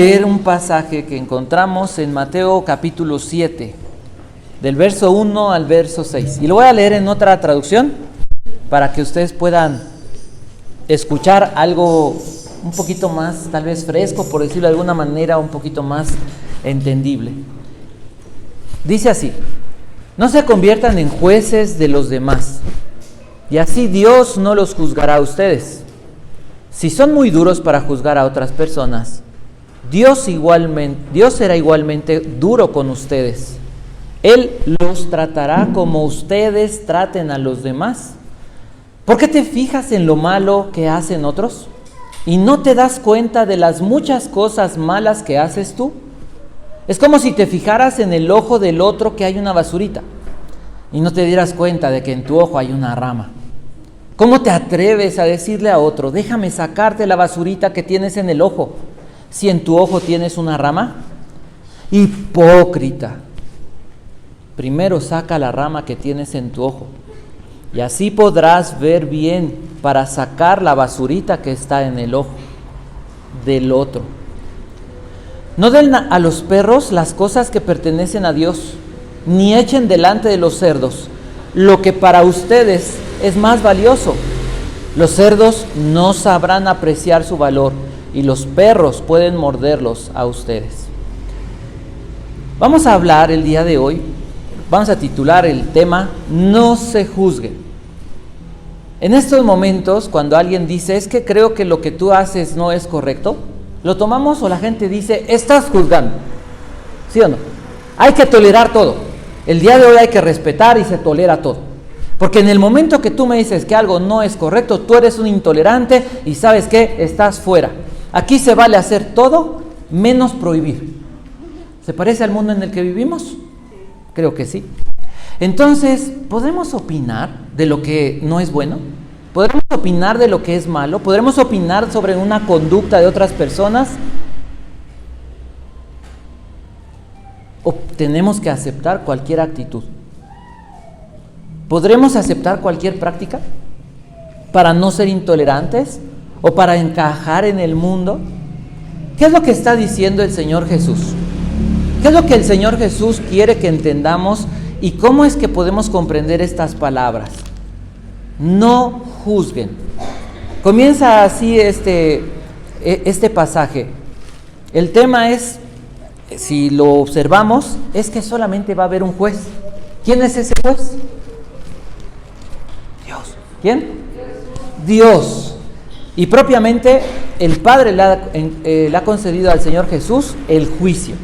Leer un pasaje que encontramos en Mateo capítulo 7, del verso 1 al verso 6. Y lo voy a leer en otra traducción para que ustedes puedan escuchar algo un poquito más, tal vez fresco, por decirlo de alguna manera, un poquito más entendible. Dice así: no se conviertan en jueces de los demás, y así Dios no los juzgará a ustedes. Si son muy duros para juzgar a otras personas, Dios será igualmente duro con ustedes. Él los tratará como ustedes traten a los demás. ¿Por qué te fijas en lo malo que hacen otros y no te das cuenta de las muchas cosas malas que haces tú? Es como si te fijaras en el ojo del otro que hay una basurita y no te dieras cuenta de que en tu ojo hay una rama. ¿Cómo te atreves a decirle a otro: déjame sacarte la basurita que tienes en el ojo, si en tu ojo tienes una rama? Hipócrita. Primero saca la rama que tienes en tu ojo, y así podrás ver bien para sacar la basurita que está en el ojo del otro. No den a los perros las cosas que pertenecen a Dios, ni echen delante de los cerdos lo que para ustedes es más valioso. Los cerdos no sabrán apreciar su valor, y los perros pueden morderlos a ustedes. Vamos a hablar el día de hoy, vamos a titular el tema: no se juzguen. En estos momentos, cuando alguien dice: es que creo que lo que tú haces no es correcto, lo tomamos, o la gente dice: estás juzgando. ¿Sí o no? Hay que tolerar todo. El día de hoy hay que respetar y se tolera todo. Porque en el momento que tú me dices que algo no es correcto, tú eres un intolerante y ¿sabes qué? Estás fuera. Aquí se vale hacer todo menos prohibir. ¿Se parece al mundo en el que vivimos? Creo que sí. Entonces, ¿podremos opinar de lo que no es bueno? ¿Podremos opinar de lo que es malo? ¿Podremos opinar sobre una conducta de otras personas? ¿O tenemos que aceptar cualquier actitud? ¿Podremos aceptar cualquier práctica para no ser intolerantes o para encajar en el mundo? ¿Qué es lo que está diciendo el Señor Jesús? ¿Qué es lo que el Señor Jesús quiere que entendamos y cómo es que podemos comprender estas palabras? No juzguen. Comienza así este pasaje. El tema es, si lo observamos, es que solamente va a haber un juez. ¿Quién es ese juez? Dios. ¿Quién? Dios. Y propiamente el Padre le ha concedido al Señor Jesús el juicio.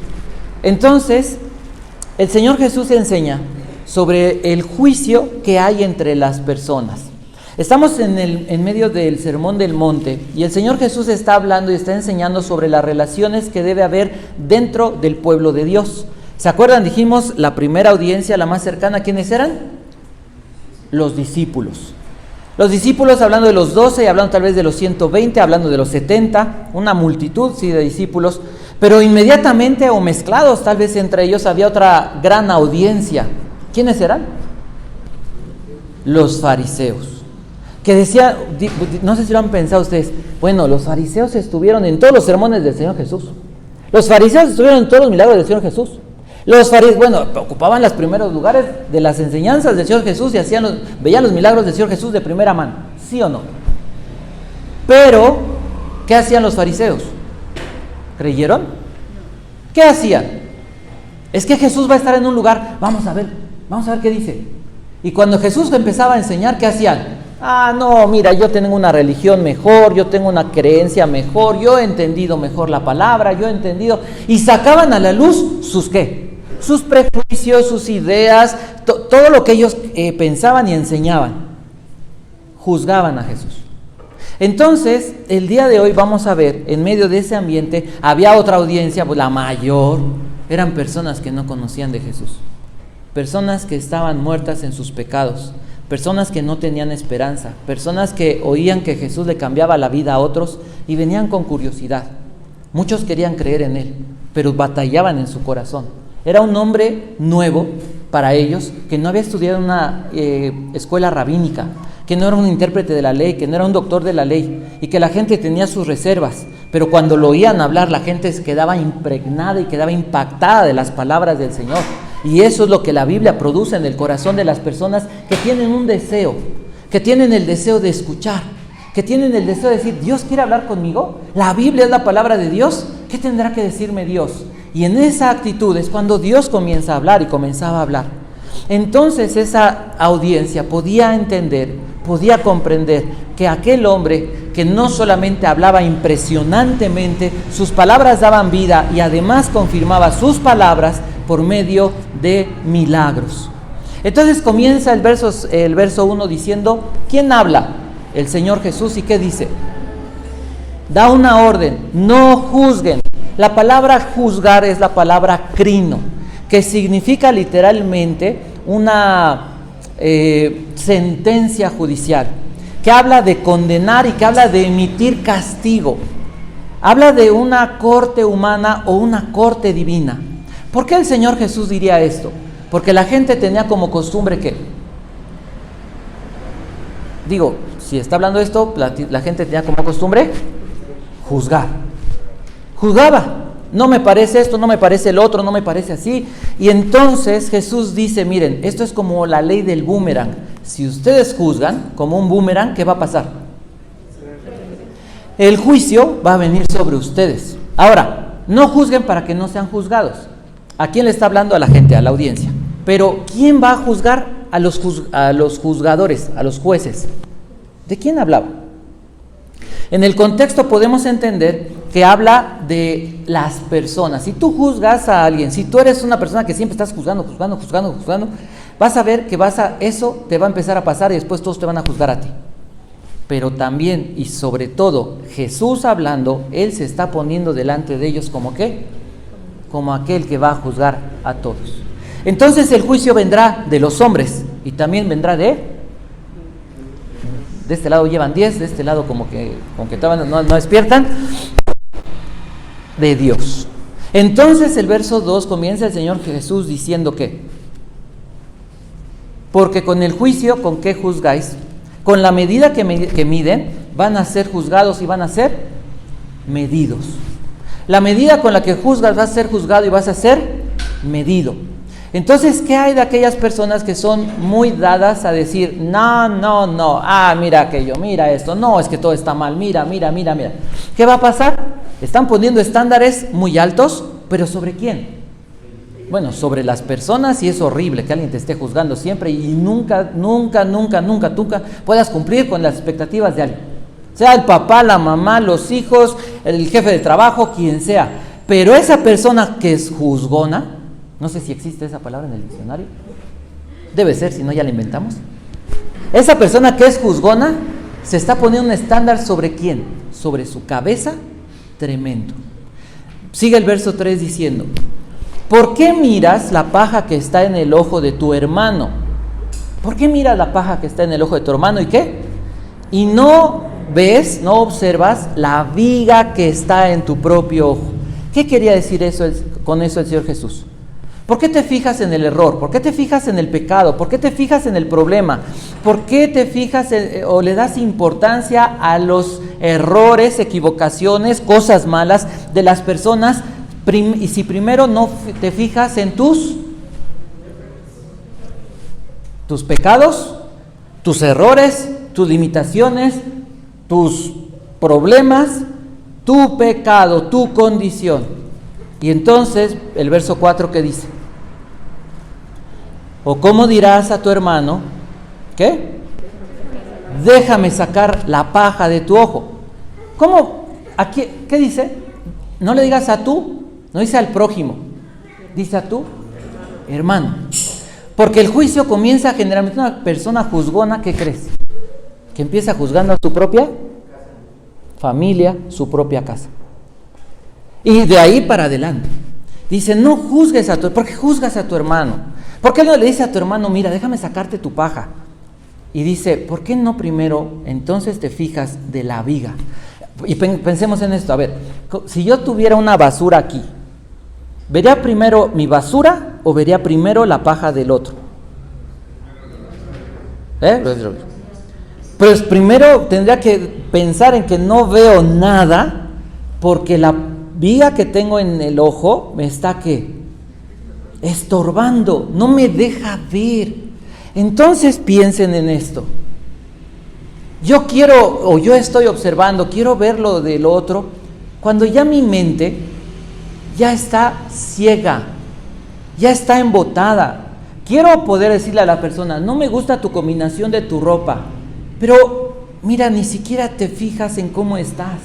Entonces, el Señor Jesús enseña sobre el juicio que hay entre las personas. Estamos en medio del Sermón del Monte, y el Señor Jesús está hablando y está enseñando sobre las relaciones que debe haber dentro del pueblo de Dios. ¿Se acuerdan? Dijimos, la primera audiencia, la más cercana, ¿quiénes eran? Los discípulos. Los discípulos, hablando de los 12, hablando tal vez de los 120, hablando de los 70, una multitud, sí, de discípulos, pero inmediatamente o mezclados tal vez entre ellos había otra gran audiencia. ¿Quiénes eran? Los fariseos. Que decía, no sé si lo han pensado ustedes, bueno, los fariseos estuvieron en todos los sermones del Señor Jesús. Los fariseos estuvieron en todos los milagros del Señor Jesús. Los fariseos, bueno, ocupaban los primeros lugares de las enseñanzas del Señor Jesús y veían los milagros del Señor Jesús de primera mano, ¿sí o no? Pero, ¿qué hacían los fariseos? ¿Creyeron? ¿Qué hacían? Es que Jesús va a estar en un lugar, vamos a ver qué dice. Y cuando Jesús empezaba a enseñar, ¿qué hacían? No, mira, yo tengo una religión mejor, yo tengo una creencia mejor, yo he entendido mejor la palabra, y sacaban a la luz sus ¿qué? Sus prejuicios, sus ideas, todo lo que ellos pensaban y enseñaban. Juzgaban a Jesús. Entonces, el día de hoy vamos a ver, en medio de ese ambiente, había otra audiencia, pues la mayor, eran personas que no conocían de Jesús, personas que estaban muertas en sus pecados, personas que no tenían esperanza, personas que oían que Jesús le cambiaba la vida a otros y venían con curiosidad. Muchos querían creer en él, pero batallaban en su corazón. Era un hombre nuevo para ellos, que no había estudiado en una escuela rabínica, que no era un intérprete de la ley, que no era un doctor de la ley, y que la gente tenía sus reservas, pero cuando lo oían hablar, la gente se quedaba impregnada y quedaba impactada de las palabras del Señor. Y eso es lo que la Biblia produce en el corazón de las personas que tienen un deseo, que tienen el deseo de escuchar, que tienen el deseo de decir, ¿Dios quiere hablar conmigo? ¿La Biblia es la palabra de Dios? ¿Qué tendrá que decirme Dios? Y en esa actitud es cuando Dios comienza a hablar y comenzaba a hablar. Entonces esa audiencia podía entender, podía comprender que aquel hombre que no solamente hablaba impresionantemente, sus palabras daban vida y además confirmaba sus palabras por medio de milagros. Entonces comienza el verso 1 diciendo, ¿quién habla? El Señor Jesús. ¿Y qué dice? Da una orden, no juzguen. La palabra juzgar es la palabra crino, que significa literalmente una sentencia judicial, que habla de condenar y que habla de emitir castigo. Habla de una corte humana o una corte divina. ¿Por qué el Señor Jesús diría esto? Porque la gente tenía como costumbre que, si está hablando de esto, la gente tenía como costumbre juzgar. Juzgaba. No me parece esto, no me parece el otro, no me parece así. Y entonces Jesús dice, miren, esto es como la ley del boomerang. Si ustedes juzgan como un boomerang, ¿qué va a pasar? El juicio va a venir sobre ustedes. Ahora, no juzguen para que no sean juzgados. ¿A quién le está hablando? A la gente, a la audiencia. Pero ¿quién va a juzgar? A los juzgadores, a los jueces. ¿De quién hablaba? En el contexto podemos entender que habla de las personas. Si tú juzgas a alguien, si tú eres una persona que siempre estás juzgando, vas a ver que eso te va a empezar a pasar y después todos te van a juzgar a ti. Pero también y sobre todo Jesús hablando, Él se está poniendo delante de ellos como ¿qué? Como aquel que va a juzgar a todos. Entonces el juicio vendrá de los hombres y también vendrá de este lado llevan 10, de este lado como que no despiertan, de Dios. Entonces el verso 2 comienza el Señor Jesús diciendo que, porque con el juicio, ¿con qué juzgáis? Con la medida que miden, van a ser juzgados y van a ser medidos. La medida con la que juzgas va a ser juzgado y vas a ser medido. Entonces, ¿qué hay de aquellas personas que son muy dadas a decir, no, mira aquello, mira esto, no, es que todo está mal, mira? ¿Qué va a pasar? Están poniendo estándares muy altos, pero ¿sobre quién? Bueno, sobre las personas, y es horrible que alguien te esté juzgando siempre y nunca puedas cumplir con las expectativas de alguien. Sea el papá, la mamá, los hijos, el jefe de trabajo, quien sea. Pero esa persona que es juzgona, no sé si existe esa palabra en el diccionario. Debe ser, si no ya la inventamos. Esa persona que es juzgona se está poniendo un estándar sobre quién, sobre su cabeza, tremendo. Sigue el verso 3 diciendo, ¿por qué miras la paja que está en el ojo de tu hermano? ¿Por qué miras la paja que está en el ojo de tu hermano? ¿Y qué? Y no ves, no observas la viga que está en tu propio ojo. ¿Qué quería decir con eso el Señor Jesús? ¿Por qué te fijas en el error? ¿Por qué te fijas en el pecado? ¿Por qué te fijas en el problema? ¿Por qué te fijas o le das importancia a los errores, equivocaciones, cosas malas de las personas? Y si primero no te fijas en tus pecados, tus errores, tus limitaciones, tus problemas, tu pecado, tu condición. Y entonces el verso 4 ¿qué dice? ¿O cómo dirás a tu hermano? ¿Qué? Déjame sacar la paja de tu ojo. ¿Cómo? Aquí, ¿qué dice? No le digas a tú, no dice al prójimo, dice a tu hermano. Porque el juicio comienza generalmente una persona juzgona, ¿qué crees? Que empieza juzgando a su propia familia, su propia casa. Y de ahí para adelante. Dice, no juzgues ¿por qué juzgas a tu hermano? ¿Por qué no le dices a tu hermano, mira, déjame sacarte tu paja? Y dice, ¿por qué no primero entonces te fijas de la viga? Y pensemos en esto, a ver, si yo tuviera una basura aquí, ¿vería primero mi basura o vería primero la paja del otro? Pues primero tendría que pensar en que no veo nada porque la viga que tengo en el ojo me está estorbando, no me deja ver. Entonces piensen en esto. Yo quiero, o yo estoy observando, quiero ver lo del otro, cuando ya mi mente ya está ciega, ya está embotada. Quiero poder decirle a la persona, no me gusta tu combinación de tu ropa, pero mira, ni siquiera te fijas en cómo estás.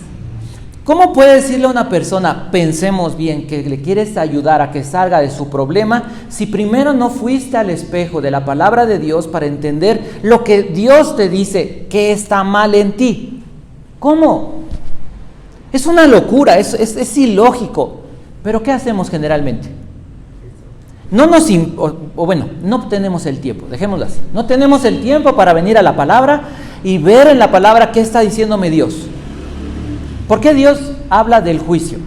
¿Cómo puede decirle a una persona, pensemos bien, que le quieres ayudar a que salga de su problema, si primero no fuiste al espejo de la palabra de Dios para entender lo que Dios te dice que está mal en ti? ¿Cómo? Es una locura, es ilógico. ¿Pero qué hacemos generalmente? No tenemos el tiempo, dejémoslo así. No tenemos el tiempo para venir a la palabra y ver en la palabra qué está diciéndome Dios. ¿Por qué Dios habla del juicio?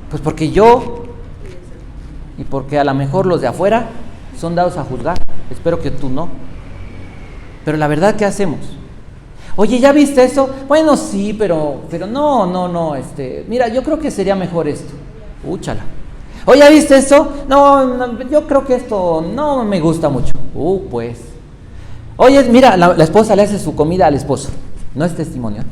Pues porque yo, y porque a lo mejor los de afuera son dados a juzgar. Espero que tú no. Pero la verdad, ¿qué hacemos? Oye, ¿ya viste eso? Bueno, sí, pero no, mira, yo creo que sería mejor esto. Úchala. Oye, ¿ya viste eso? No, yo creo que esto no me gusta mucho. Pues. Oye, mira, la esposa le hace su comida al esposo. No es testimonio.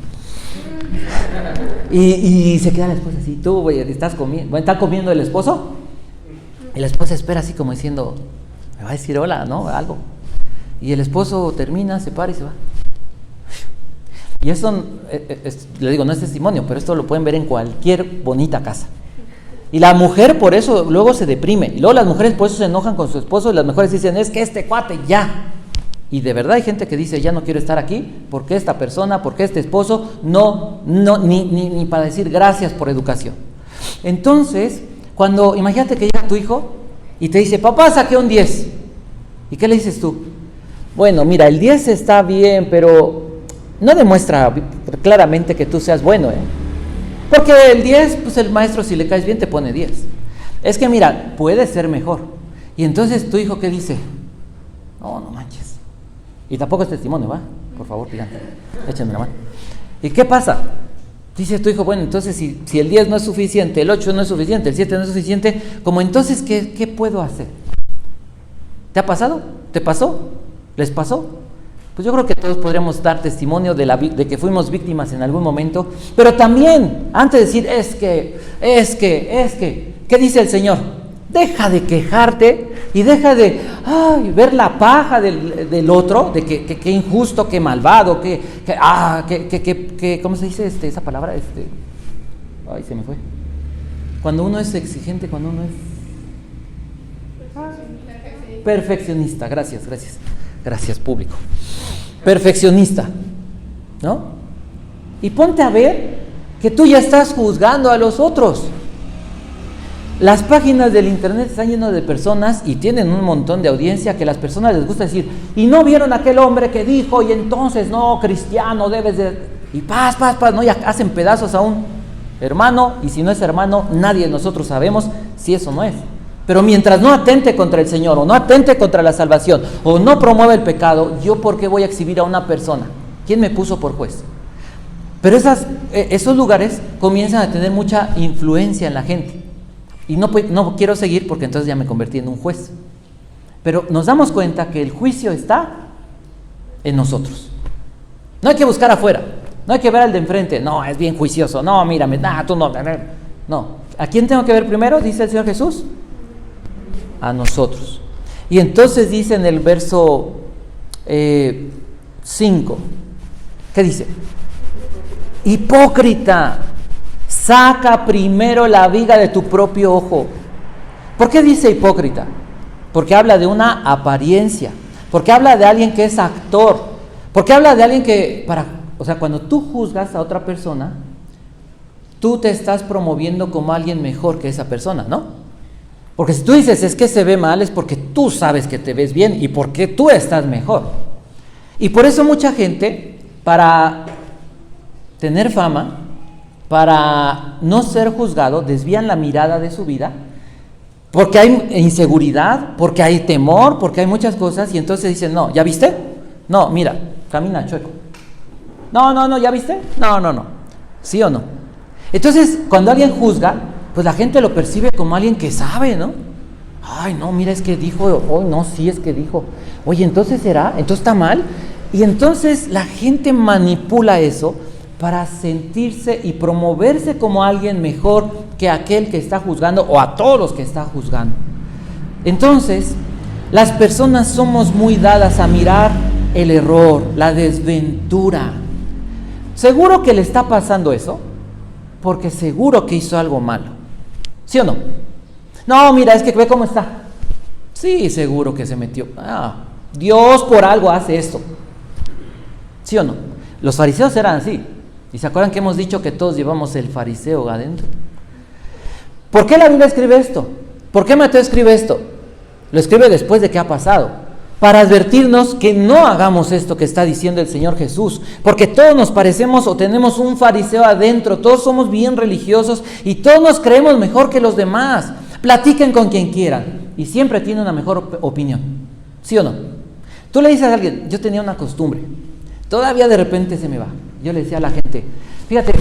Y se queda la esposa así, tú, güey, estás comiendo, ¿está comiendo el esposo? Y la esposa espera así como diciendo, me va a decir hola, ¿no? Algo. Y el esposo termina, se para y se va. Y eso, le digo, no es testimonio, pero esto lo pueden ver en cualquier bonita casa. Y la mujer por eso luego se deprime. Y luego las mujeres por eso se enojan con su esposo y las mujeres dicen, es que este cuate ya. Y de verdad hay gente que dice, ya no quiero estar aquí, porque esta persona, porque este esposo, ni para decir gracias por educación. Entonces, imagínate que llega tu hijo y te dice, papá, saqué un 10. ¿Y qué le dices tú? Bueno, mira, el 10 está bien, pero no demuestra claramente que tú seas bueno, Porque el 10, pues el maestro, si le caes bien, te pone 10. Es que mira, puede ser mejor. Y entonces tu hijo, ¿qué dice? No manches. Y tampoco es testimonio, ¿va? Por favor, pidan, échenme la mano. ¿Y qué pasa? Dice tu hijo, bueno, entonces si el 10 no es suficiente, el 8 no es suficiente, el 7 no es suficiente, como entonces, ¿qué puedo hacer? ¿Te ha pasado? ¿Te pasó? ¿Les pasó? Pues yo creo que todos podríamos dar testimonio de que fuimos víctimas en algún momento, pero también, antes de decir, es que, ¿qué dice el Señor? Deja de quejarte y deja de ver la paja del otro, de que injusto, que malvado, ¿cómo se dice esa palabra? Ay, se me fue. Cuando uno es exigente, cuando uno es perfeccionista, gracias, público. Perfeccionista, ¿no? Y ponte a ver que tú ya estás juzgando a los otros. Las páginas del internet están llenas de personas y tienen un montón de audiencia que a las personas les gusta decir, y no vieron a aquel hombre que dijo, y entonces no, cristiano, debes de... Y paz, ¿no? Ya hacen pedazos a un hermano, y si no es hermano, nadie de nosotros sabemos si eso no es. Pero mientras no atente contra el Señor, o no atente contra la salvación, o no promueva el pecado, ¿yo por qué voy a exhibir a una persona? ¿Quién me puso por juez? Pero esos lugares comienzan a tener mucha influencia en la gente. Y no quiero seguir porque entonces ya me convertí en un juez. Pero nos damos cuenta que el juicio está en nosotros. No hay que buscar afuera, no hay que ver al de enfrente, no, es bien juicioso, no, mírame, tú no. No, ¿a quién tengo que ver primero? Dice el Señor Jesús. A nosotros. Y entonces dice en el verso 5, ¿qué dice? Hipócrita, saca primero la viga de tu propio ojo. ¿Por qué dice hipócrita? Porque habla de una apariencia, porque habla de alguien que es actor, porque habla de alguien que, cuando tú juzgas a otra persona, tú te estás promoviendo como alguien mejor que esa persona, ¿no? Porque si tú dices, es que se ve mal, es porque tú sabes que te ves bien y porque tú estás mejor. Y por eso mucha gente, para tener fama, para no ser juzgado, desvían la mirada de su vida, porque hay inseguridad, porque hay temor, porque hay muchas cosas, y entonces dicen, no, ¿ya viste? No, mira, camina chueco. No, ¿ya viste? No. ¿Sí o no? Entonces, cuando alguien juzga, pues la gente lo percibe como alguien que sabe, ¿no? Ay, no, mira, es que dijo, hoy no, sí es que dijo. Oye, entonces será, entonces está mal. Y entonces la gente manipula eso para sentirse y promoverse como alguien mejor que aquel que está juzgando o a todos los que está juzgando. Entonces, las personas somos muy dadas a mirar el error, la desventura. Seguro que le está pasando eso, porque seguro que hizo algo malo. ¿Sí o no? No, mira, es que ve cómo está. Sí, seguro que se metió. Dios por algo hace esto. ¿Sí o no? Los fariseos eran así. ¿Y se acuerdan que hemos dicho que todos llevamos el fariseo adentro? ¿Por qué la Biblia escribe esto? ¿Por qué Mateo escribe esto? Lo escribe después de que ha pasado, para advertirnos que no hagamos esto que está diciendo el Señor Jesús, porque todos nos parecemos o tenemos un fariseo adentro, todos somos bien religiosos y todos nos creemos mejor que los demás. Platiquen con quien quieran y siempre tienen una mejor opinión, ¿sí o no? Tú le dices a alguien, yo tenía una costumbre, todavía de repente se me va. Yo le decía a la gente, fíjate,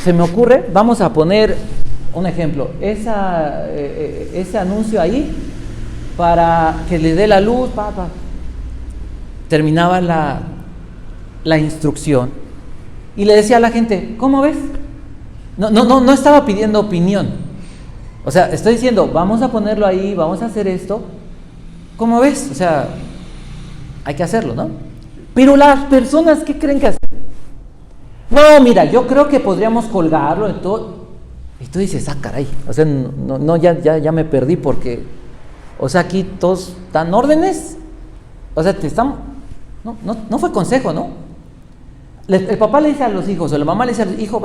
se me ocurre, vamos a poner un ejemplo, ese anuncio ahí, para que le dé la luz, Terminaba la instrucción y le decía a la gente, ¿cómo ves? No estaba pidiendo opinión. O sea, estoy diciendo, vamos a ponerlo ahí, vamos a hacer esto. ¿Cómo ves? O sea, hay que hacerlo, ¿no? Pero las personas, ¿qué creen que hacen? No, mira, yo creo que podríamos colgarlo en todo. Y tú dices, caray. O sea, ya me perdí porque... O sea, aquí todos dan órdenes. O sea, no fue consejo, ¿no? El papá le dice a los hijos, o la mamá le dice al hijo,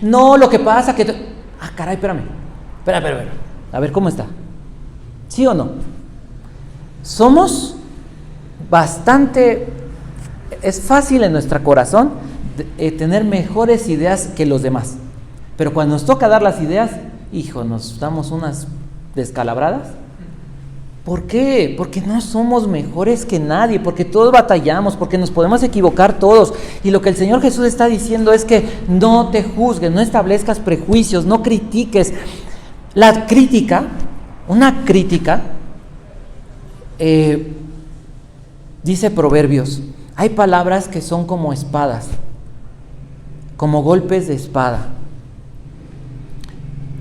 no, lo que pasa que... caray, espérame. Espera. A ver, ¿cómo está? ¿Sí o no? Somos bastante... Es fácil en nuestro corazón tener mejores ideas que los demás. Pero cuando nos toca dar las ideas, nos damos unas descalabradas. ¿Por qué? Porque no somos mejores que nadie, porque todos batallamos, porque nos podemos equivocar todos. Y lo que el Señor Jesús está diciendo es que no te juzgues, no establezcas prejuicios, no critiques. La crítica, una crítica, dice Proverbios, hay palabras que son como espadas, como golpes de espada.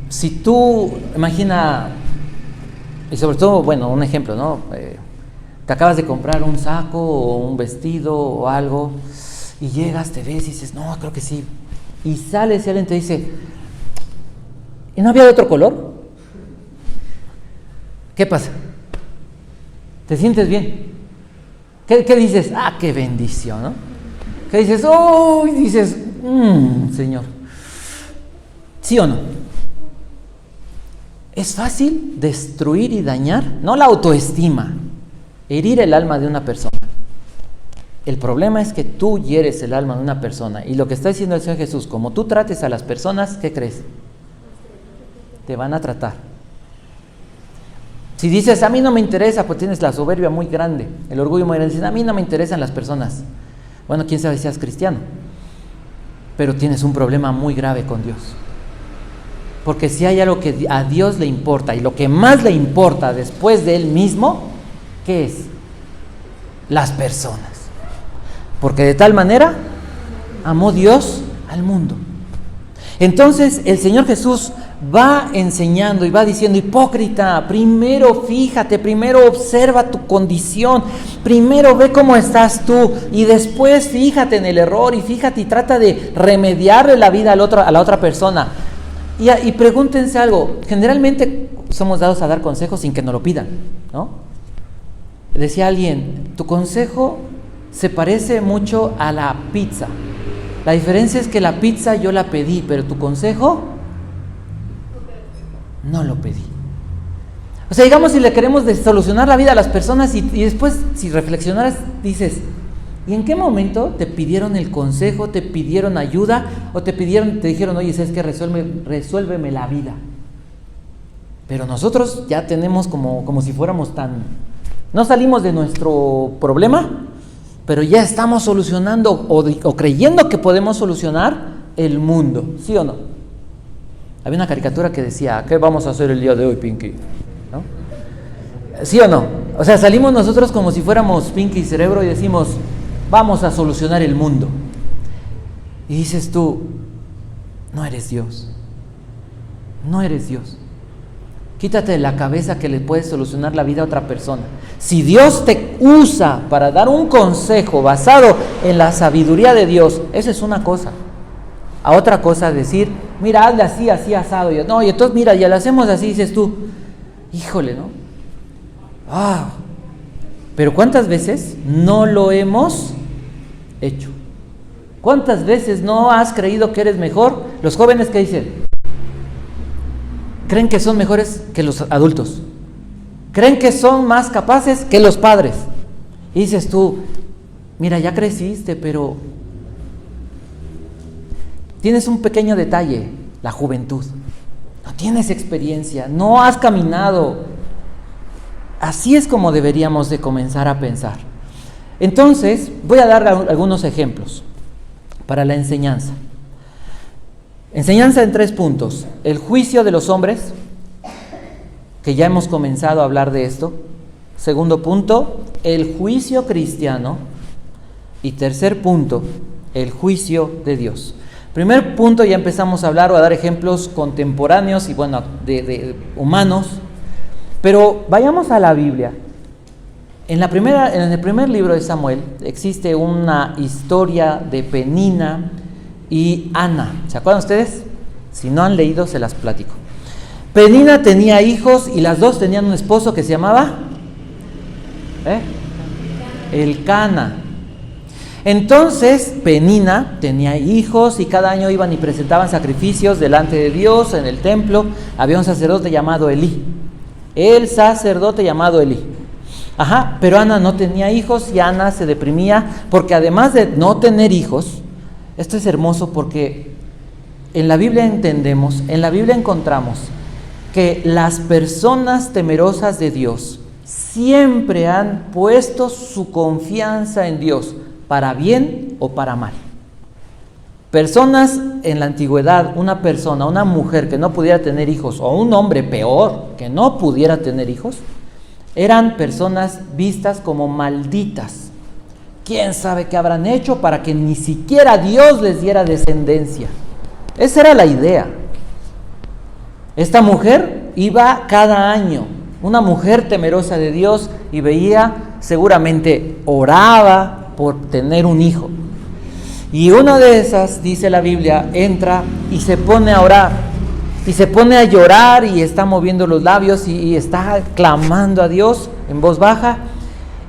Si tú, imagina... Y sobre todo, un ejemplo, ¿no? Te acabas de comprar un saco o un vestido o algo y llegas, te ves y dices, no, creo que sí. Y sales y alguien te dice, ¿y no había de otro color? ¿Qué pasa? ¿Te sientes bien? ¿Qué dices? ¡Qué bendición!, ¿no? ¿Qué dices? ¡Oh! Y dices, Señor. ¿Sí o no? Es fácil destruir y dañar, no la autoestima, herir el alma de una persona. El problema es que tú hieres el alma de una persona y lo que está diciendo el Señor Jesús, como tú trates a las personas, ¿qué crees? Te van a tratar. Si dices, a mí no me interesa, pues tienes la soberbia muy grande, el orgullo muy grande, dices, a mí no me interesan las personas. Bueno, quién sabe si seas cristiano, pero tienes un problema muy grave con Dios. Porque si hay algo que a Dios le importa y lo que más le importa después de Él mismo, ¿qué es? Las personas. Porque de tal manera amó Dios al mundo. Entonces el Señor Jesús va enseñando y va diciendo, hipócrita, primero fíjate, primero observa tu condición, primero ve cómo estás tú y después fíjate en el error y fíjate y trata de remediarle la vida a la otra persona. Y pregúntense algo, generalmente somos dados a dar consejos sin que nos lo pidan, ¿no? Decía alguien, tu consejo se parece mucho a la pizza. La diferencia es que la pizza yo la pedí, pero tu consejo no lo pedí. O sea, digamos, si le queremos solucionar la vida a las personas y después, si reflexionaras, dices, ¿y en qué momento te pidieron el consejo, te pidieron ayuda o te dijeron, oye, ¿sabes qué? Resuélveme la vida? Pero nosotros ya tenemos como si fuéramos no salimos de nuestro problema pero ya estamos solucionando o creyendo que podemos solucionar el mundo, ¿sí o no? Había una caricatura que decía, ¿qué vamos a hacer el día de hoy, Pinky? ¿No? ¿Sí o no? O sea, salimos nosotros como si fuéramos Pinky y Cerebro y decimos, vamos a solucionar el mundo. Y dices tú, no eres Dios. No eres Dios. Quítate de la cabeza que le puedes solucionar la vida a otra persona. Si Dios te usa para dar un consejo basado en la sabiduría de Dios, eso es una cosa. A otra cosa decir, mira, hazle así, así, asado. Y entonces mira, ya lo hacemos así, dices tú, híjole, ¿no? Pero ¿cuántas veces no lo hemos hecho? ¿Cuántas veces no has creído que eres mejor? Los jóvenes, ¿qué dicen? Creen que son mejores que los adultos. Creen que son más capaces que los padres. Y dices tú, mira, ya creciste, pero tienes un pequeño detalle, la juventud. No tienes experiencia, no has caminado. Así es como deberíamos de comenzar a pensar. Entonces, voy a dar algunos ejemplos para la enseñanza. Enseñanza en 3 puntos. El juicio de los hombres, que ya hemos comenzado a hablar de esto. Segundo punto, el juicio cristiano. Y tercer punto, el juicio de Dios. Primer punto, ya empezamos a hablar o a dar ejemplos contemporáneos y de humanos. Pero vayamos a la Biblia. En el primer libro de Samuel existe una historia de Penina y Ana. ¿Se acuerdan ustedes? Si no han leído, se las platico. Penina tenía hijos y las dos tenían un esposo que se llamaba Elcana. Entonces Penina tenía hijos y cada año iban y presentaban sacrificios delante de Dios en el templo. Había un sacerdote llamado Elí. El sacerdote llamado Elí. Pero Ana no tenía hijos y Ana se deprimía porque además de no tener hijos, esto es hermoso porque en la Biblia encontramos que las personas temerosas de Dios siempre han puesto su confianza en Dios, para bien o para mal. Personas en la antigüedad, una mujer que no pudiera tener hijos, o un hombre peor, que no pudiera tener hijos, eran personas vistas como malditas. ¿Quién sabe qué habrán hecho para que ni siquiera Dios les diera descendencia? Esa era la idea. Esta mujer iba cada año, una mujer temerosa de Dios, y veía, seguramente oraba por tener un hijo. Y una de esas, dice la Biblia, entra y se pone a orar, y se pone a llorar, y está moviendo los labios, y está clamando a Dios en voz baja.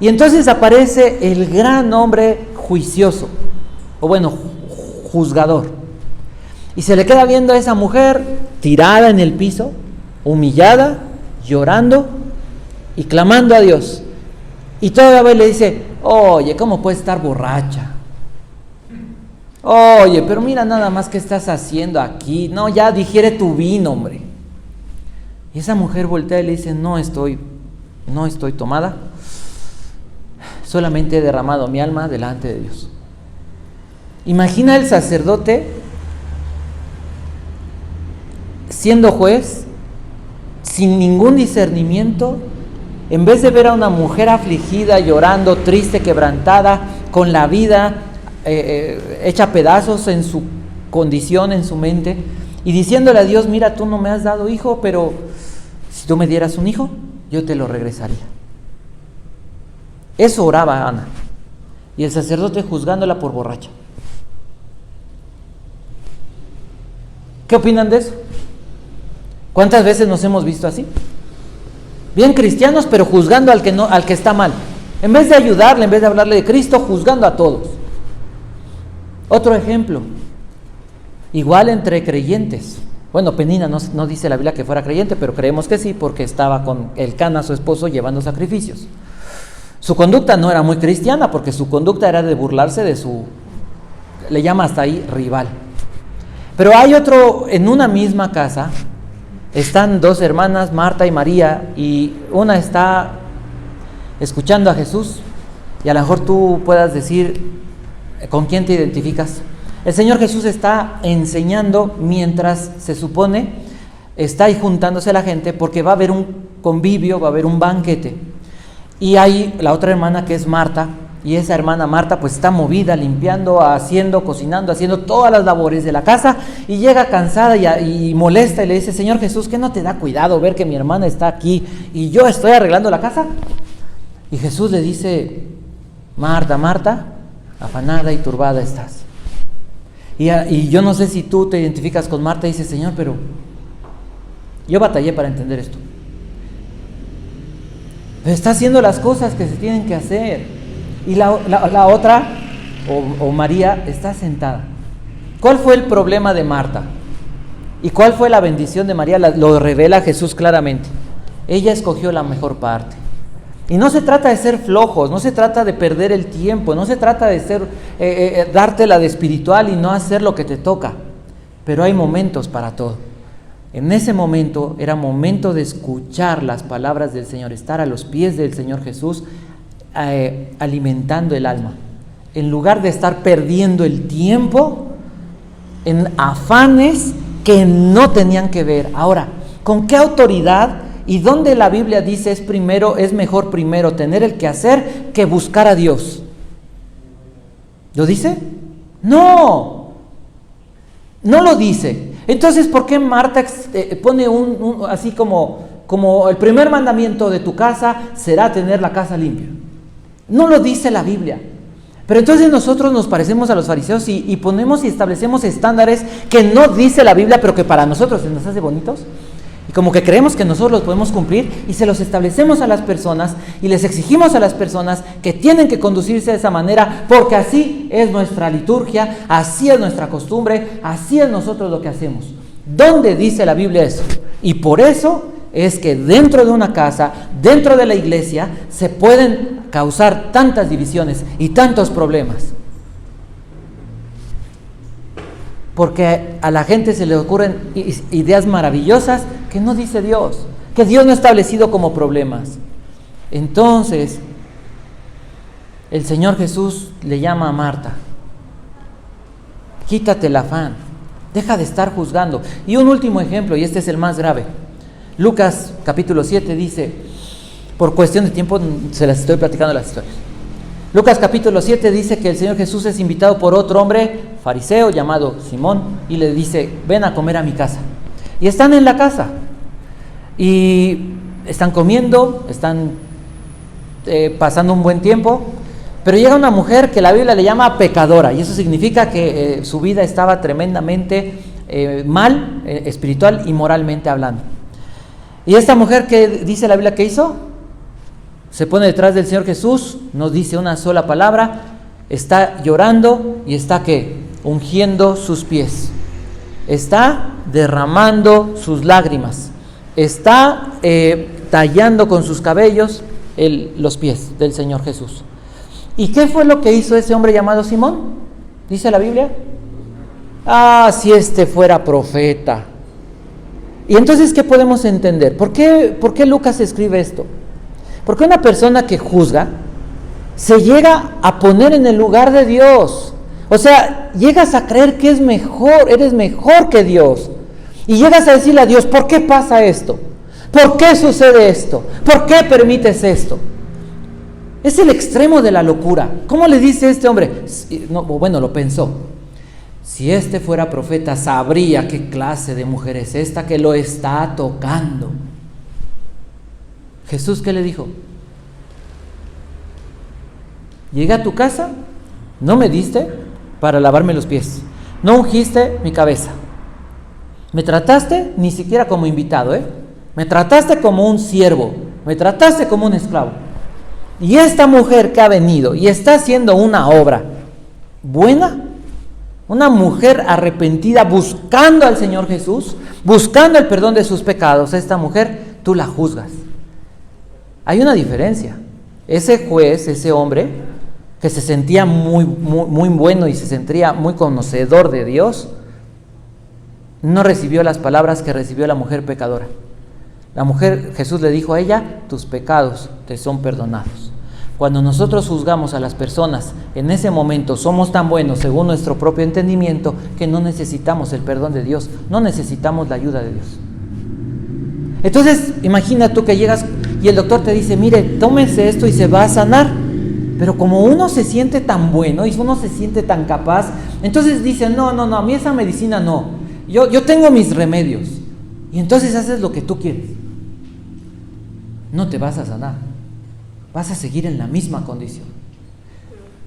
Y entonces aparece el gran hombre juicioso, juzgador. Y se le queda viendo a esa mujer tirada en el piso, humillada, llorando y clamando a Dios. Y todavía le dice, oye, ¿cómo puedes estar borracha? Oye, pero mira nada más que estás haciendo aquí. No, ya digiere tu vino, hombre. Y esa mujer voltea y le dice, no estoy tomada. Solamente he derramado mi alma delante de Dios. Imagina el sacerdote siendo juez, sin ningún discernimiento, en vez de ver a una mujer afligida, llorando, triste, quebrantada, con la vida hecha pedazos en su condición, en su mente, y diciéndole a Dios, mira, tú no me has dado hijo, pero si tú me dieras un hijo, yo te lo regresaría. Eso oraba Ana, y el sacerdote juzgándola por borracha. ¿Qué opinan de eso? ¿Cuántas veces nos hemos visto así? Bien cristianos, pero juzgando al que está mal. En vez de ayudarle, en vez de hablarle de Cristo, juzgando a todos. Otro ejemplo, igual entre creyentes. Penina no dice la Biblia que fuera creyente, pero creemos que sí, porque estaba con Elcana, su esposo, llevando sacrificios. Su conducta no era muy cristiana, porque su conducta era de burlarse de le llama hasta ahí rival. Pero hay otro, en una misma casa, están dos hermanas, Marta y María, y una está escuchando a Jesús Y a lo mejor tú puedas decir, ¿con quién te identificas? El Señor Jesús está enseñando mientras se supone está ahí juntándose la gente, porque va a haber un convivio, va a haber un banquete. Y hay la otra hermana que es Marta, y esa hermana Marta pues está movida, limpiando, haciendo, cocinando, haciendo todas las labores de la casa, y llega cansada y molesta y le dice, Señor Jesús, ¿qué no te da cuidado ver que mi hermana está aquí y yo estoy arreglando la casa? Y Jesús le dice, Marta, Marta, afanada y turbada estás. Y yo no sé si tú te identificas con Marta y dices, Señor, pero yo batallé para entender esto. Pero está haciendo las cosas que se tienen que hacer. Y la otra, o María, está sentada. ¿Cuál fue el problema de Marta? ¿Y cuál fue la bendición de María? Lo revela Jesús claramente. Ella escogió la mejor parte. Y no se trata de ser flojos, no se trata de perder el tiempo, no se trata de ser dártela de espiritual y no hacer lo que te toca. Pero hay momentos para todo. En ese momento era momento de escuchar las palabras del Señor, estar a los pies del Señor Jesús, alimentando el alma. En lugar de estar perdiendo el tiempo en afanes que no tenían que ver. Ahora, ¿con qué autoridad y dónde la Biblia dice es mejor primero tener el quehacer que buscar a Dios? ¿Lo dice? No lo dice. Entonces, ¿por qué Marta pone así como el primer mandamiento de tu casa será tener la casa limpia? No lo dice la Biblia. Pero entonces nosotros nos parecemos a los fariseos y ponemos y establecemos estándares que no dice la Biblia, pero que para nosotros se nos hace bonitos. Y como que creemos que nosotros los podemos cumplir y se los establecemos a las personas y les exigimos a las personas que tienen que conducirse de esa manera, porque así es nuestra liturgia, así es nuestra costumbre, así es nosotros lo que hacemos. ¿Dónde dice la Biblia eso? Y por eso es que dentro de una casa, dentro de la iglesia, se pueden causar tantas divisiones y tantos problemas. Porque a la gente se le ocurren ideas maravillosas que no dice Dios, que Dios no ha establecido como problemas. Entonces, el Señor Jesús le llama a Marta, quítate el afán, deja de estar juzgando. Y un último ejemplo, y este es el más grave. Lucas capítulo 7 dice, por cuestión de tiempo se las estoy platicando las historias. Lucas capítulo 7 dice que el Señor Jesús es invitado por otro hombre fariseo llamado Simón y le dice, ven a comer a mi casa. Y están en la casa y están comiendo, están pasando un buen tiempo, pero llega una mujer que la Biblia le llama pecadora, y eso significa que su vida estaba tremendamente mal, espiritual y moralmente hablando. Y esta mujer, ¿qué dice la Biblia que hizo? Se pone detrás del Señor Jesús, no dice una sola palabra, está llorando y está ¿qué? Ungiendo sus pies, está derramando sus lágrimas, está tallando con sus cabellos los pies del Señor Jesús. ¿Y qué fue lo que hizo ese hombre llamado Simón? ¿Dice la Biblia? Si este fuera profeta. Y entonces, ¿qué podemos entender? ¿Por qué Lucas escribe esto? Porque una persona que juzga se llega a poner en el lugar de Dios. O sea, llegas a creer que eres mejor que Dios. Y llegas a decirle a Dios, ¿por qué pasa esto? ¿Por qué sucede esto? ¿Por qué permites esto? Es el extremo de la locura. ¿Cómo le dice este hombre? Lo pensó. Si este fuera profeta, sabría qué clase de mujer es esta que lo está tocando. Jesús, ¿qué le dijo? Llegué a tu casa, no me diste para lavarme los pies, no ungiste mi cabeza, me trataste ni siquiera como invitado, me trataste como un siervo, me trataste como un esclavo. Y esta mujer que ha venido y está haciendo una obra buena, una mujer arrepentida buscando al Señor Jesús, buscando el perdón de sus pecados, esta mujer tú la juzgas. Hay una diferencia. Ese juez, ese hombre que se sentía muy bueno y se sentía muy conocedor de Dios, no recibió las palabras que recibió la mujer pecadora. La mujer, Jesús le dijo a ella, tus pecados te son perdonados. Cuando nosotros juzgamos a las personas, en ese momento somos tan buenos según nuestro propio entendimiento que no necesitamos el perdón de Dios, no necesitamos la ayuda de Dios. Entonces, imagina tú que llegas y el doctor te dice, mire, tómese esto y se va a sanar. Pero como uno se siente tan bueno y uno se siente tan capaz, entonces dice, no, a mí esa medicina no. Yo tengo mis remedios. Y entonces haces lo que tú quieres. No te vas a sanar. Vas a seguir en la misma condición.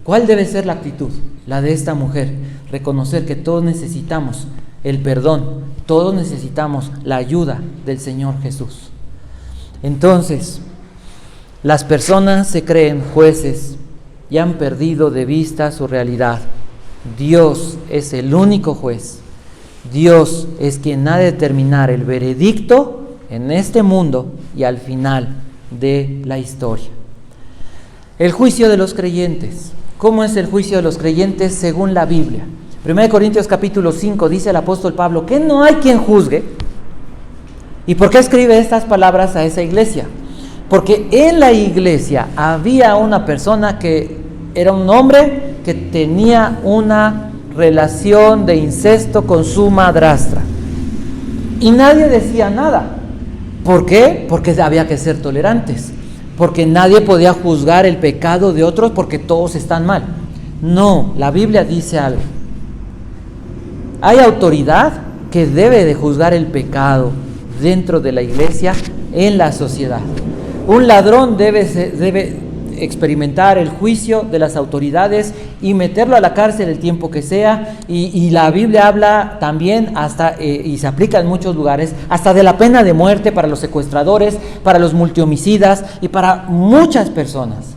¿Cuál debe ser la actitud? La de esta mujer. Reconocer que todos necesitamos el perdón. Todos necesitamos la ayuda del Señor Jesús. Entonces, las personas se creen jueces y han perdido de vista su realidad. Dios es el único juez. Dios es quien ha de determinar el veredicto en este mundo y al final de la historia. El juicio de los creyentes. ¿Cómo es el juicio de los creyentes según la Biblia? 1 Corintios capítulo 5 dice el apóstol Pablo que no hay quien juzgue. ¿Y por qué escribe estas palabras a esa iglesia? Porque en la iglesia había una persona que era un hombre que tenía una relación de incesto con su madrastra. Y nadie decía nada. ¿Por qué? Porque había que ser tolerantes. Porque nadie podía juzgar el pecado de otros porque todos están mal. No, la Biblia dice algo. Hay autoridad que debe de juzgar el pecado dentro de la iglesia, en la sociedad. Un ladrón debe experimentar el juicio de las autoridades y meterlo a la cárcel el tiempo que sea, y la Biblia habla también hasta, y se aplica en muchos lugares, hasta de la pena de muerte para los secuestradores, para los multihomicidas y para muchas personas.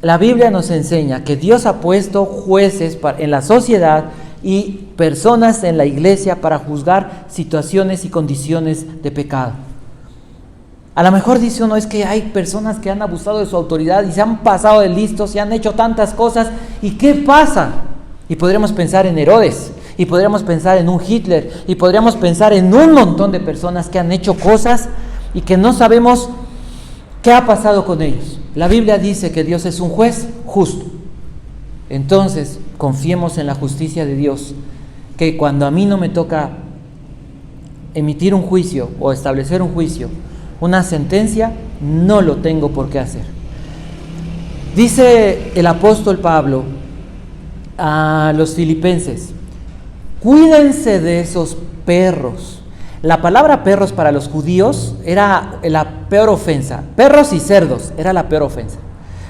La Biblia nos enseña que Dios ha puesto jueces en la sociedad y personas en la iglesia para juzgar situaciones y condiciones de pecado. A lo mejor dice uno, es que hay personas que han abusado de su autoridad y se han pasado de listos y han hecho tantas cosas. ¿Y qué pasa? Y podríamos pensar en Herodes, y podríamos pensar en un Hitler, y podríamos pensar en un montón de personas que han hecho cosas y que no sabemos qué ha pasado con ellos. La Biblia dice que Dios es un juez justo. Entonces, confiemos en la justicia de Dios, que cuando a mí no me toca emitir un juicio o establecer un juicio, una sentencia, no lo tengo por qué hacer. Dice el apóstol Pablo a los filipenses, cuídense de esos perros. La palabra perros para los judíos era la peor ofensa. Perros y cerdos era la peor ofensa.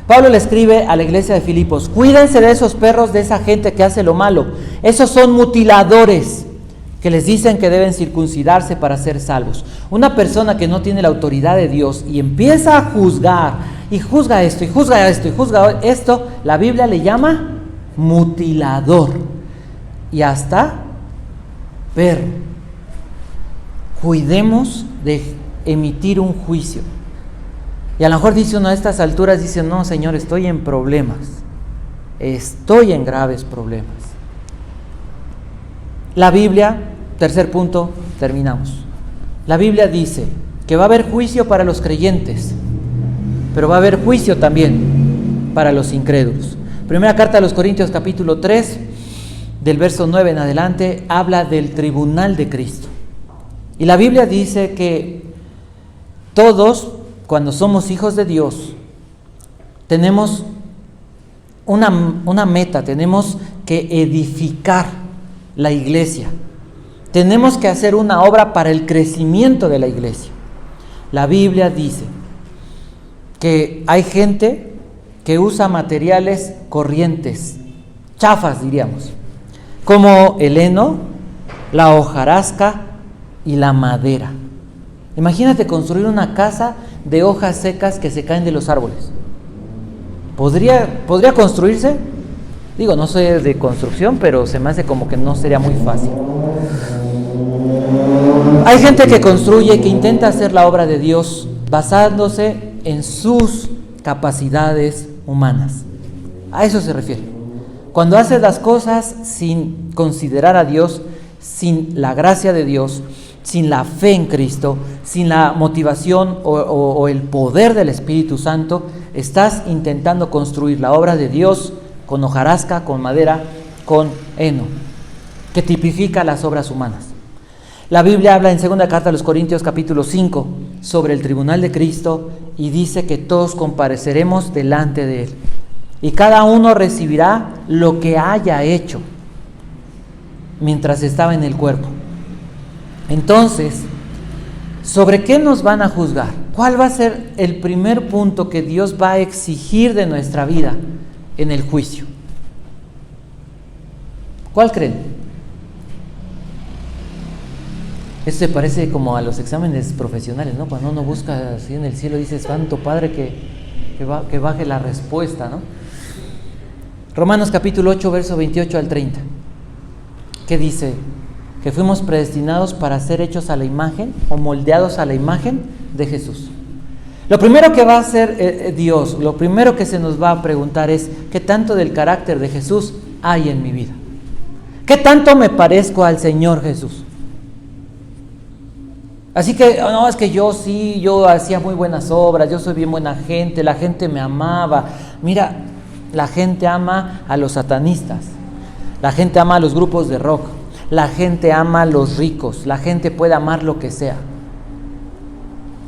Pablo le escribe a la iglesia de Filipos, cuídense de esos perros, de esa gente que hace lo malo. Esos son mutiladores, que les dicen que deben circuncidarse para ser salvos. Una persona que no tiene la autoridad de Dios y empieza a juzgar, y juzga esto, y juzga esto, y juzga esto, la Biblia le llama mutilador, y hasta perro. Cuidemos de emitir un juicio. Y a lo mejor dice uno a estas alturas, dice, no, Señor, estoy en problemas, estoy en graves problemas. La Biblia, tercer punto, terminamos. La Biblia dice que va a haber juicio para los creyentes, pero va a haber juicio también para los incrédulos. Primera carta a los Corintios capítulo 3, del verso 9 en adelante, habla del tribunal de Cristo. Y la Biblia dice que todos, cuando somos hijos de Dios, tenemos una meta, tenemos que edificar la iglesia. Tenemos que hacer una obra para el crecimiento de la iglesia. La Biblia dice que hay gente que usa materiales corrientes, chafas diríamos, como el heno, la hojarasca y la madera. Imagínate construir una casa de hojas secas que se caen de los árboles. ¿Podría construirse? Digo, no soy de construcción, pero se me hace como que no sería muy fácil. Hay gente que construye, que intenta hacer la obra de Dios basándose en sus capacidades humanas. A eso se refiere. Cuando haces las cosas sin considerar a Dios, sin la gracia de Dios, sin la fe en Cristo, sin la motivación o el poder del Espíritu Santo, estás intentando construir la obra de Dios con hojarasca, con madera, con heno, que tipifica las obras humanas. La Biblia habla en 2 carta a los Corintios capítulo 5 sobre el tribunal de Cristo y dice que todos compareceremos delante de Él y cada uno recibirá lo que haya hecho mientras estaba en el cuerpo. Entonces, ¿sobre qué nos van a juzgar? ¿Cuál va a ser el primer punto que Dios va a exigir de nuestra vida en el juicio? ¿Cuál creen? Esto se parece como a los exámenes profesionales, ¿no? Cuando uno busca así en el cielo, dice, Santo Padre, que baje la respuesta, ¿no? Romanos capítulo 8, verso 28 al 30. ¿Qué dice? Que fuimos predestinados para ser hechos a la imagen o moldeados a la imagen de Jesús. Lo primero que va a hacer Dios, lo primero que se nos va a preguntar es, ¿qué tanto del carácter de Jesús hay en mi vida? ¿Qué tanto me parezco al Señor Jesús? Así que, no, es que yo hacía muy buenas obras, yo soy bien buena gente, la gente me amaba. Mira, la gente ama a los satanistas, la gente ama a los grupos de rock, la gente ama a los ricos, la gente puede amar lo que sea.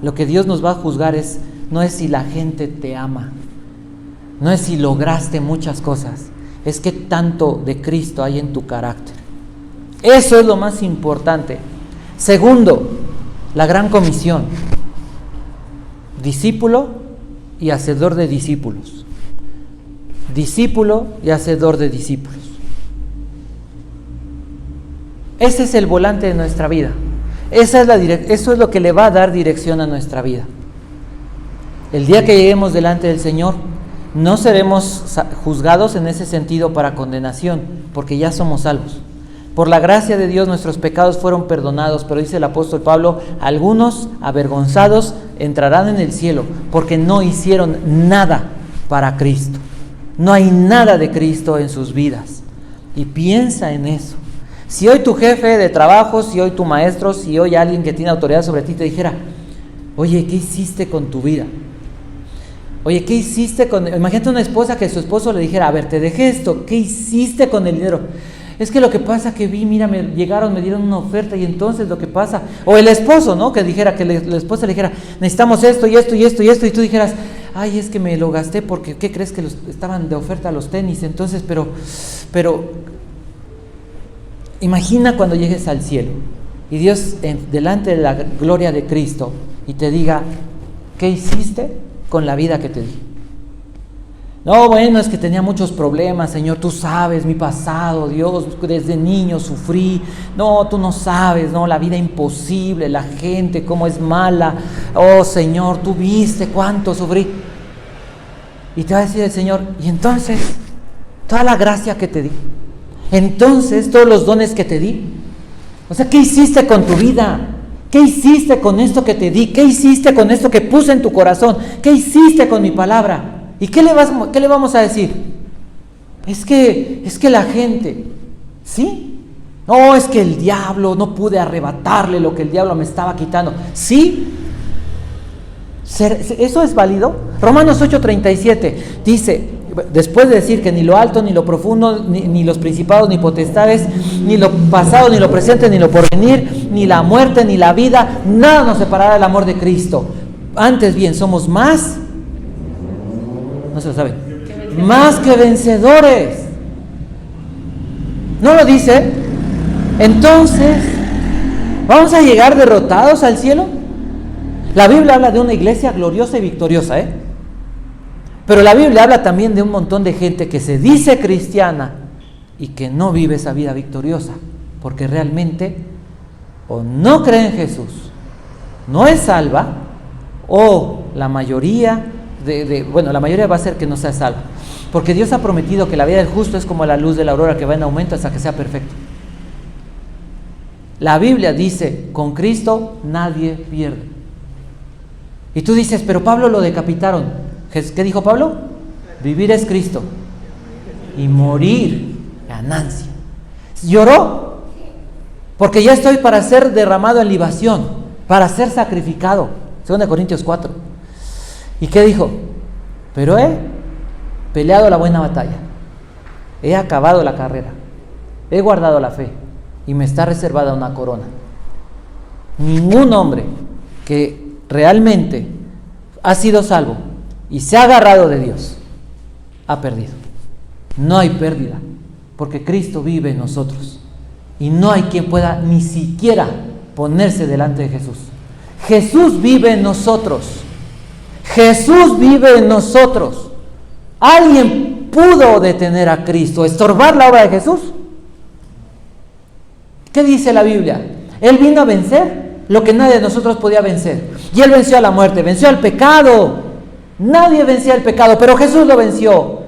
Lo que Dios nos va a juzgar no es si la gente te ama, no es si lograste muchas cosas, es qué tanto de Cristo hay en tu carácter. Eso es lo más importante. Segundo, la gran comisión: discípulo y hacedor de discípulos. Discípulo y hacedor de discípulos. Ese es el volante de nuestra vida. Eso es lo que le va a dar dirección a nuestra vida. El día que lleguemos delante del Señor, no seremos juzgados en ese sentido para condenación, porque ya somos salvos. Por la gracia de Dios nuestros pecados fueron perdonados, pero dice el apóstol Pablo, algunos avergonzados entrarán en el cielo porque no hicieron nada para Cristo. No hay nada de Cristo en sus vidas. Y piensa en eso. Si hoy tu jefe de trabajo, si hoy tu maestro, si hoy alguien que tiene autoridad sobre ti te dijera, oye, ¿qué hiciste con tu vida? Oye, ¿qué hiciste con...? Imagínate una esposa que su esposo le dijera, a ver, te dejé esto, ¿qué hiciste con el dinero? Es que lo que pasa que vi, mira, me dieron una oferta y entonces lo que pasa, o el esposo, ¿no? Que dijera, que la esposa le dijera, necesitamos esto y esto y esto y esto, y tú dijeras, ay, es que me lo gasté porque, ¿qué crees? Que estaban de oferta los tenis, entonces, pero, imagina cuando llegues al cielo y Dios delante de la gloria de Cristo y te diga, ¿qué hiciste con la vida que te di? No, bueno, es que tenía muchos problemas, Señor, tú sabes mi pasado, Dios, desde niño sufrí, no, tú no sabes, no, la vida imposible, la gente, cómo es mala, oh Señor, tú viste cuánto sufrí. Y te va a decir el Señor, y entonces, toda la gracia que te di, entonces, todos los dones que te di, o sea, ¿qué hiciste con tu vida? ¿Qué hiciste con esto que te di? ¿Qué hiciste con esto que puse en tu corazón? ¿Qué hiciste con mi palabra? ¿Y qué le vamos a decir? Es que la gente, ¿sí? No, es que el diablo, no pude arrebatarle lo que el diablo me estaba quitando. ¿Sí? ¿Eso es válido? Romanos 8:37 dice, después de decir que ni lo alto, ni lo profundo, ni los principados, ni potestades, ni lo pasado, ni lo presente, ni lo porvenir, ni la muerte, ni la vida, nada nos separará del amor de Cristo. Antes bien, somos más... No se lo saben. Más que vencedores. ¿No lo dice? Entonces, ¿vamos a llegar derrotados al cielo? La Biblia habla de una iglesia gloriosa y victoriosa, pero la Biblia habla también de un montón de gente que se dice cristiana y que no vive esa vida victoriosa, porque realmente o no cree en Jesús, no es salva, o la mayoría la mayoría va a ser que no sea salvo, porque Dios ha prometido que la vida del justo es como la luz de la aurora que va en aumento hasta que sea perfecto. La Biblia dice, con Cristo nadie pierde. Y tú dices, pero Pablo lo decapitaron. ¿Qué dijo Pablo? Vivir es Cristo y morir ganancia. ¿Lloró? porque ya estoy para ser derramado en libación, para ser sacrificado. 2 Corintios 4. ¿Y qué dijo? Pero he peleado la buena batalla, he acabado la carrera, he guardado la fe y me está reservada una corona. Ningún hombre que realmente ha sido salvo y se ha agarrado de Dios ha perdido. No hay pérdida, porque Cristo vive en nosotros y no hay quien pueda ni siquiera ponerse delante de Jesús. Jesús vive en nosotros. Jesús vive en nosotros. ¿Alguien pudo detener a Cristo, estorbar la obra de Jesús? ¿Qué dice la Biblia? Él vino a vencer lo que nadie de nosotros podía vencer. Y Él venció a la muerte, venció al pecado. Nadie vencía el pecado, pero Jesús lo venció.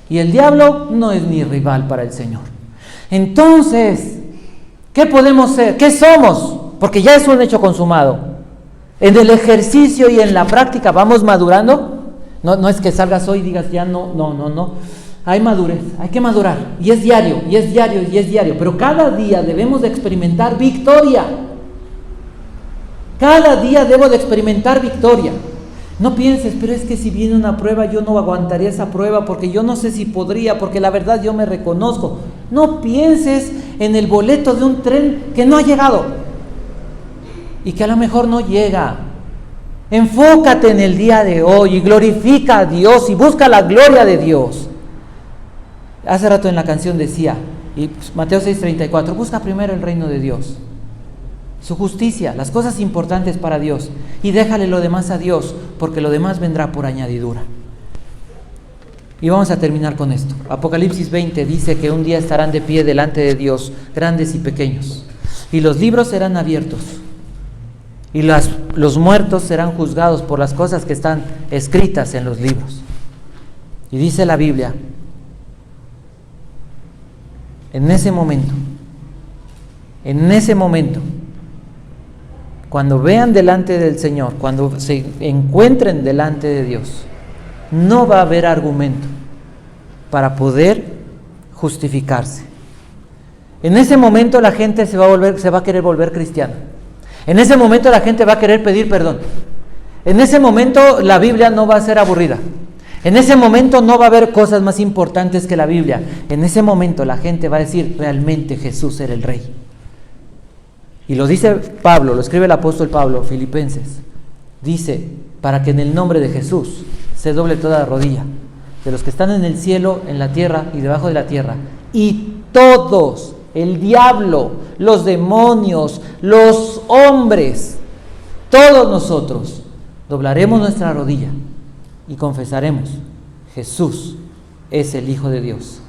Y el diablo no es ni rival para el Señor. Entonces, ¿qué podemos ser? ¿Qué somos? Porque ya es un hecho consumado. En el ejercicio y en la práctica vamos madurando. No es que salgas hoy y digas ya no. Hay madurez, hay que madurar. Y es diario, y es diario, y es diario. Pero cada día debemos de experimentar victoria. Cada día debo de experimentar victoria. No pienses, pero es que si viene una prueba yo no aguantaría esa prueba porque yo no sé si podría, porque la verdad yo me reconozco. No pienses en el boleto de un tren que no ha llegado y que a lo mejor no llega. Enfócate en el día de hoy y glorifica a Dios y busca la gloria de Dios. Hace rato en la canción decía, y Mateo 6:34, busca primero el reino de Dios, su justicia, las cosas importantes para Dios, y déjale lo demás a Dios, porque lo demás vendrá por añadidura. Y vamos a terminar con esto. Apocalipsis 20 dice que un día estarán de pie delante de Dios, grandes y pequeños, y los libros serán abiertos, y los muertos serán juzgados por las cosas que están escritas en los libros. Y dice la Biblia, en ese momento, cuando vean delante del Señor, cuando se encuentren delante de Dios, no va a haber argumento para poder justificarse. En ese momento la gente se va a querer volver cristiana. En ese momento la gente va a querer pedir perdón. En ese momento la Biblia no va a ser aburrida. En ese momento no va a haber cosas más importantes que la Biblia. En ese momento la gente va a decir, realmente Jesús era el Rey. Y lo dice Pablo, lo escribe el apóstol Pablo, Filipenses. Dice, para que en el nombre de Jesús se doble toda rodilla, de los que están en el cielo, en la tierra y debajo de la tierra. Y todos, el diablo, los demonios, los hombres, todos nosotros, doblaremos nuestra rodilla y confesaremos, Jesús es el Hijo de Dios,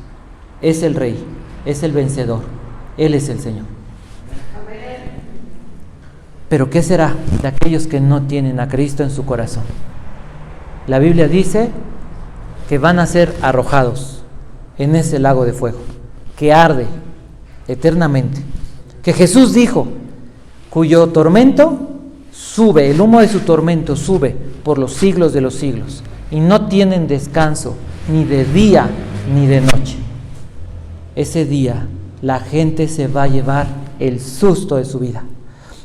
es el Rey, es el vencedor, Él es el Señor. Pero ¿qué será de aquellos que no tienen a Cristo en su corazón? La Biblia dice que van a ser arrojados en ese lago de fuego, que arde eternamente. Que Jesús dijo, cuyo tormento sube, el humo de su tormento sube por los siglos de los siglos, y no tienen descanso ni de día ni de noche. Ese día la gente se va a llevar el susto de su vida.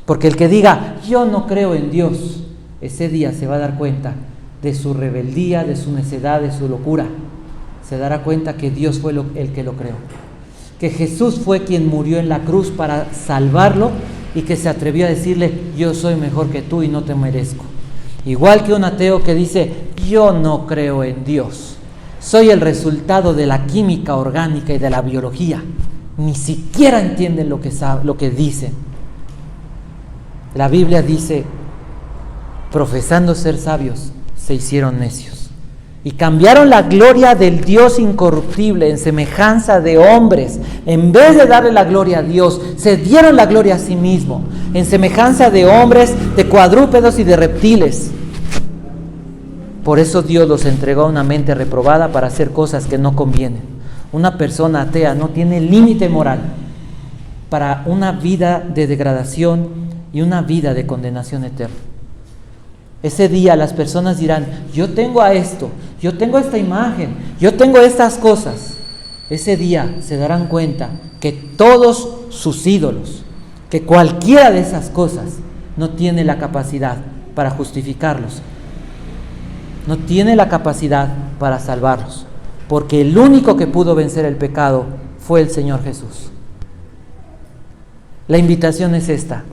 Porque el que diga, yo no creo en Dios, ese día se va a dar cuenta de su rebeldía, de su necedad, de su locura. Se dará cuenta que Dios fue el que lo creó. Que Jesús fue quien murió en la cruz para salvarlo y que se atrevió a decirle, yo soy mejor que tú y no te merezco. Igual que un ateo que dice, yo no creo en Dios. Soy el resultado de la química orgánica y de la biología. Ni siquiera entienden lo que dicen. La Biblia dice, profesando ser sabios, se hicieron necios. Y cambiaron la gloria del Dios incorruptible en semejanza de hombres. En vez de darle la gloria a Dios, se dieron la gloria a sí mismo. En semejanza de hombres, de cuadrúpedos y de reptiles. Por eso Dios los entregó a una mente reprobada para hacer cosas que no convienen. Una persona atea no tiene límite moral para una vida de degradación y una vida de condenación eterna. Ese día las personas dirán, yo tengo a esto, yo tengo esta imagen, yo tengo estas cosas. Ese día se darán cuenta que todos sus ídolos, que cualquiera de esas cosas no tiene la capacidad para justificarlos, no tiene la capacidad para salvarlos, porque el único que pudo vencer el pecado fue el Señor Jesús. La invitación es esta.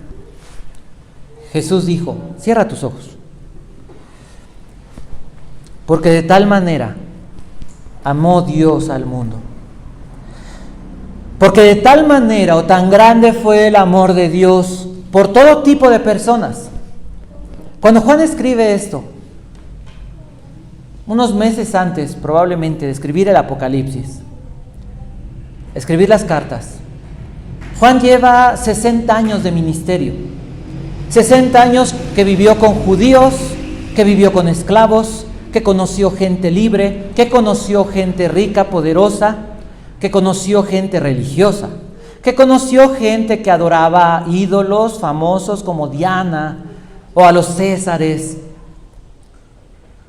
Jesús dijo: cierra tus ojos. Porque de tal manera amó Dios al mundo. Porque de tal manera o tan grande fue el amor de Dios por todo tipo de personas. Cuando Juan escribe esto, unos meses antes probablemente de escribir el Apocalipsis, escribir las cartas, Juan lleva 60 años de ministerio, 60 años que vivió con judíos, que vivió con esclavos, que conoció gente libre, que conoció gente rica, poderosa, que conoció gente religiosa, que conoció gente que adoraba ídolos famosos como Diana o a los Césares.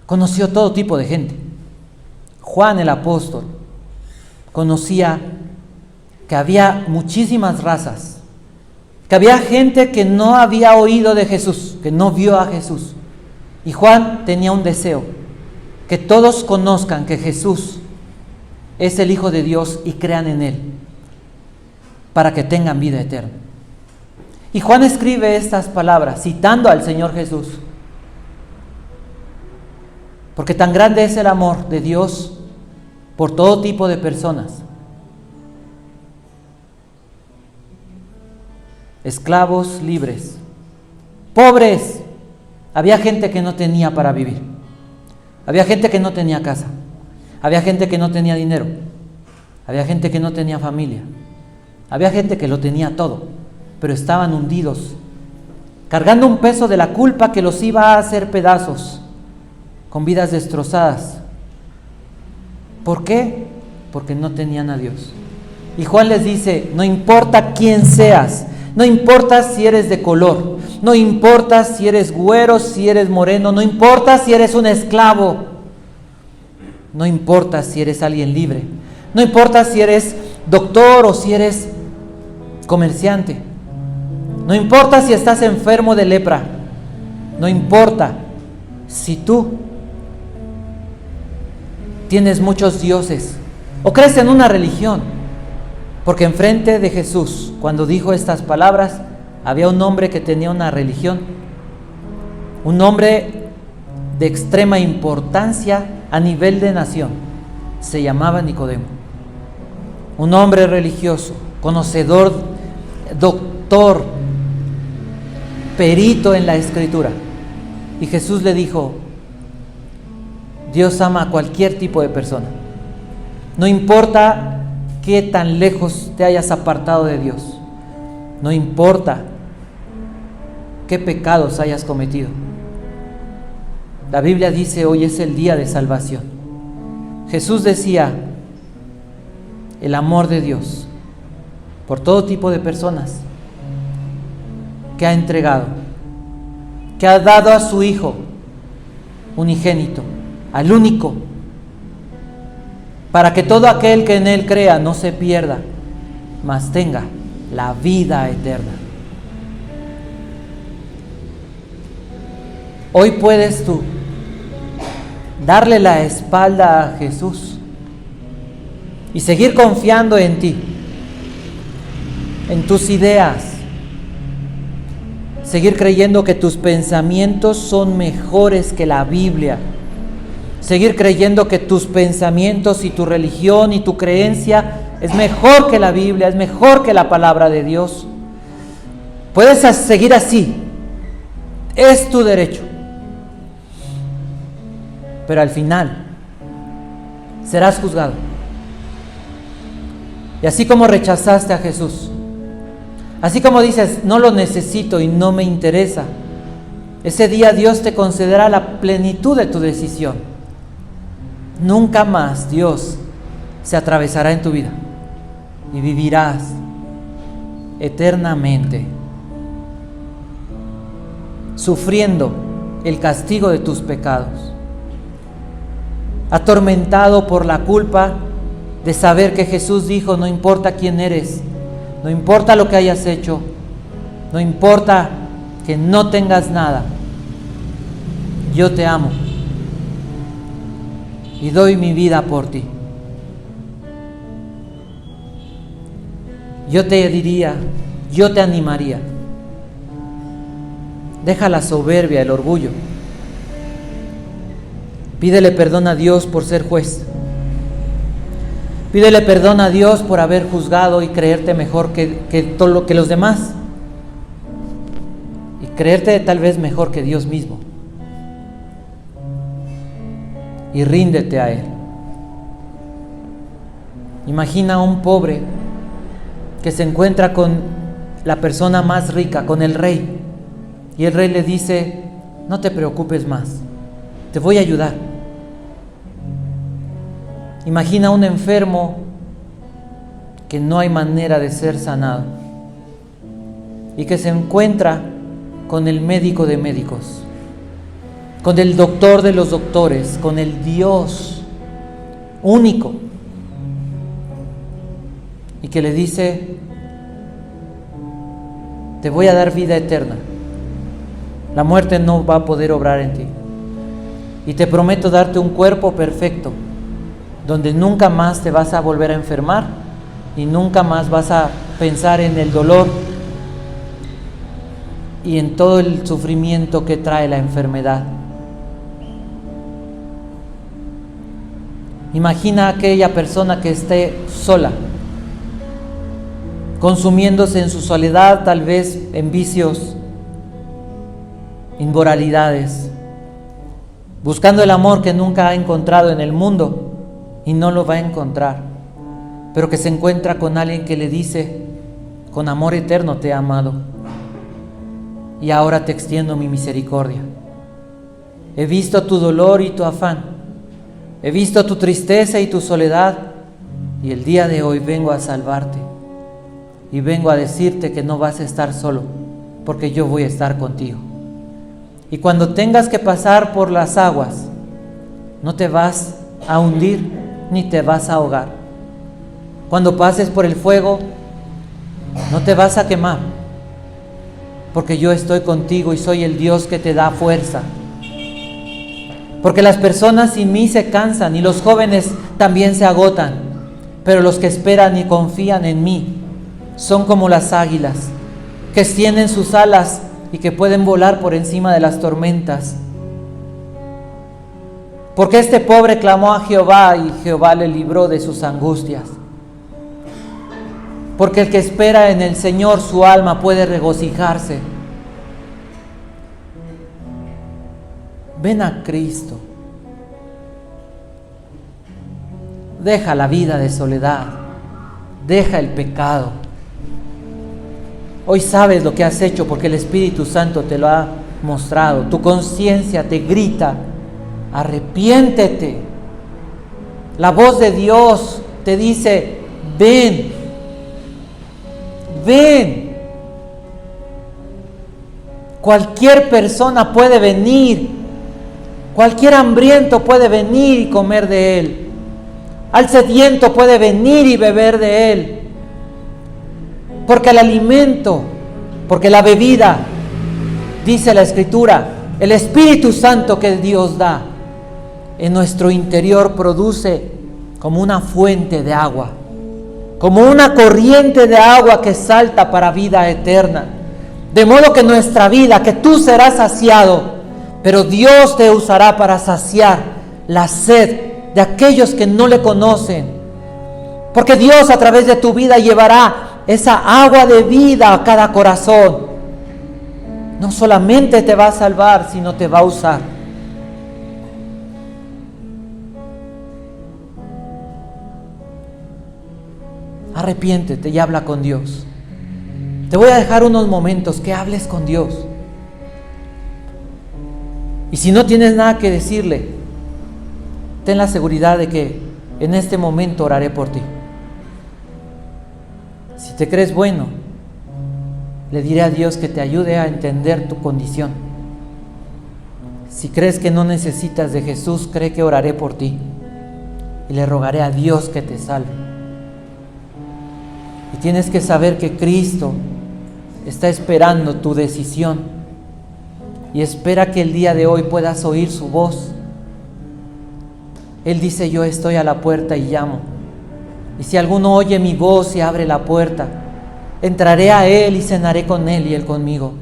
Conoció todo tipo de gente. Juan el apóstol conocía que había muchísimas razas, que había gente que no había oído de Jesús, que no vio a Jesús. Y Juan tenía un deseo: que todos conozcan que Jesús es el Hijo de Dios y crean en Él, para que tengan vida eterna. Y Juan escribe estas palabras citando al Señor Jesús, porque tan grande es el amor de Dios por todo tipo de personas, esclavos, libres, pobres. Había gente que no tenía para vivir, había gente que no tenía casa, había gente que no tenía dinero, había gente que no tenía familia, había gente que lo tenía todo, pero estaban hundidos, cargando un peso de la culpa que los iba a hacer pedazos, con vidas destrozadas. ¿Por qué? Porque no tenían a Dios. Y Juan les dice: no importa quién seas, no importa si eres de color, no importa si eres güero, si eres moreno, no importa si eres un esclavo, no importa si eres alguien libre, no importa si eres doctor o si eres comerciante, no importa si estás enfermo de lepra, no importa si tú tienes muchos dioses o crees en una religión, porque enfrente de Jesús, cuando dijo estas palabras, había un hombre que tenía una religión, un hombre de extrema importancia a nivel de nación. Se llamaba Nicodemo, un hombre religioso, conocedor, doctor, perito en la Escritura. Y Jesús le dijo: Dios ama a cualquier tipo de persona, no importa qué tan lejos te hayas apartado de Dios, no importa qué pecados hayas cometido. La Biblia dice: hoy es el día de salvación. Jesús decía: el amor de Dios por todo tipo de personas, que ha entregado, que ha dado a su Hijo unigénito, al único, para que todo aquel que en Él crea no se pierda, mas tenga la vida eterna. Hoy puedes tú darle la espalda a Jesús y seguir confiando en ti, en tus ideas, seguir creyendo que tus pensamientos son mejores que la Biblia, seguir creyendo que tus pensamientos y tu religión y tu creencia es mejor que la Biblia, es mejor que la palabra de Dios. Puedes seguir así, es tu derecho, pero al final serás juzgado. Y así como rechazaste a Jesús, así como dices: no lo necesito y no me interesa, ese día Dios te concederá la plenitud de tu decisión. Nunca más Dios se atravesará en tu vida y vivirás eternamente sufriendo el castigo de tus pecados, atormentado por la culpa de saber que Jesús dijo: no importa quién eres, no importa lo que hayas hecho, No importa que no tengas nada, yo te amo y doy mi vida por ti. Yo te diría, yo te animaría, deja la soberbia, el orgullo. Pídele perdón a Dios por ser juez. Pídele perdón a Dios por haber juzgado y creerte mejor que los demás. Y creerte tal vez mejor que Dios mismo. Y ríndete a Él. Imagina a un pobre que se encuentra con la persona más rica, con el rey. Y el rey le dice, no te preocupes más, te voy a ayudar. Imagina a un enfermo que no hay manera de ser sanado y que se encuentra con el médico de médicos, con el doctor de los doctores, con el Dios único, y que le dice, te voy a dar vida eterna, la muerte no va a poder obrar en ti, y te prometo darte un cuerpo perfecto, donde nunca más te vas a volver a enfermar y nunca más vas a pensar en el dolor y en todo el sufrimiento que trae la enfermedad. Imagina a aquella persona que esté sola, consumiéndose en su soledad, tal vez en vicios, inmoralidades, buscando el amor que nunca ha encontrado en el mundo y no lo va a encontrar, pero que se encuentra con alguien que le dice, con amor eterno te he amado y ahora te extiendo mi misericordia. He visto tu dolor y tu afán, he visto tu tristeza y tu soledad, y el día de hoy vengo a salvarte y vengo a decirte que no vas a estar solo, porque yo voy a estar contigo. Y cuando tengas que pasar por las aguas, no te vas a hundir ni te vas a ahogar. Cuando pases por el fuego, no te vas a quemar, porque yo estoy contigo y soy el Dios que te da fuerza. Porque las personas sin mí se cansan y los jóvenes también se agotan, pero los que esperan y confían en mí son como las águilas, que extienden sus alas y que pueden volar por encima de las tormentas. Porque este pobre clamó a Jehová y Jehová le libró de sus angustias. Porque el que espera en el Señor, su alma puede regocijarse. Ven a Cristo. Deja la vida de soledad. Deja el pecado. Hoy sabes lo que has hecho porque el Espíritu Santo te lo ha mostrado. Tu conciencia te grita, arrepiéntete. La voz de Dios te dice, ven, ven. Cualquier persona puede venir, cualquier hambriento puede venir y comer de Él. Al sediento puede venir y beber de Él. Porque el alimento, porque la bebida, dice la Escritura, el Espíritu Santo que Dios da, en nuestro interior produce como una fuente de agua, como una corriente de agua que salta para vida eterna. De modo que nuestra vida, que tú serás saciado, pero Dios te usará para saciar la sed de aquellos que no le conocen. Porque Dios a través de tu vida llevará esa agua de vida a cada corazón. No solamente te va a salvar, sino te va a usar. Arrepiéntete y habla con Dios. Te voy a dejar unos momentos que hables con Dios. Y si no tienes nada que decirle, ten la seguridad de que en este momento oraré por ti. Si te crees bueno, le diré a Dios que te ayude a entender tu condición. Si crees que no necesitas de Jesús, cree que oraré por ti y le rogaré a Dios que te salve. Y tienes que saber que Cristo está esperando tu decisión y espera que el día de hoy puedas oír su voz. Él dice: yo estoy a la puerta y llamo. Y si alguno oye mi voz y abre la puerta, entraré a Él y cenaré con Él y Él conmigo.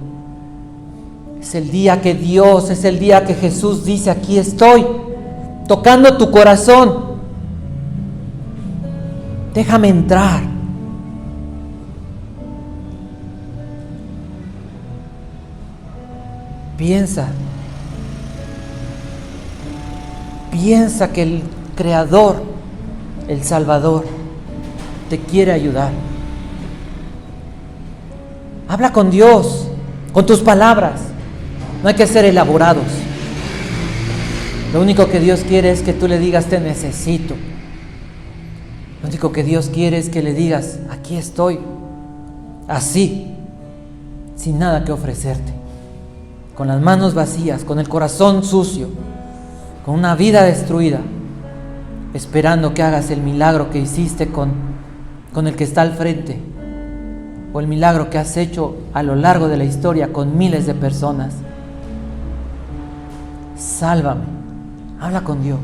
Es el día que Dios, es el día que Jesús dice: aquí estoy, tocando tu corazón. Déjame entrar. Piensa que el Creador, el Salvador, te quiere ayudar. Habla con Dios, con tus palabras. No hay que ser elaborados. Lo único que Dios quiere es que tú le digas: te necesito. Lo único que Dios quiere es que le digas: aquí estoy, así, sin nada que ofrecerte, con las manos vacías, con el corazón sucio, con una vida destruida, esperando que hagas el milagro que hiciste con el que está al frente, o el milagro que has hecho a lo largo de la historia con miles de personas. Sálvame. Habla con Dios.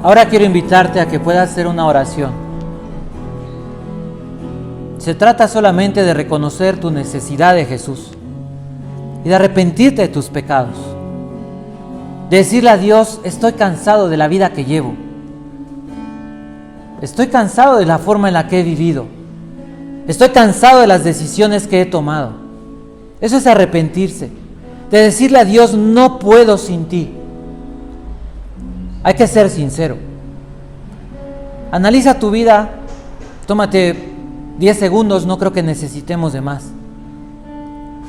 Ahora quiero invitarte a que puedas hacer una oración. Se trata solamente de reconocer tu necesidad de Jesús y de arrepentirte de tus pecados. De decirle a Dios, estoy cansado de la vida que llevo. Estoy cansado de la forma en la que he vivido. Estoy cansado de las decisiones que he tomado. Eso es arrepentirse. De decirle a Dios, no puedo sin ti. Hay que ser sincero. Analiza tu vida. Tómate 10 segundos, no creo que necesitemos de más.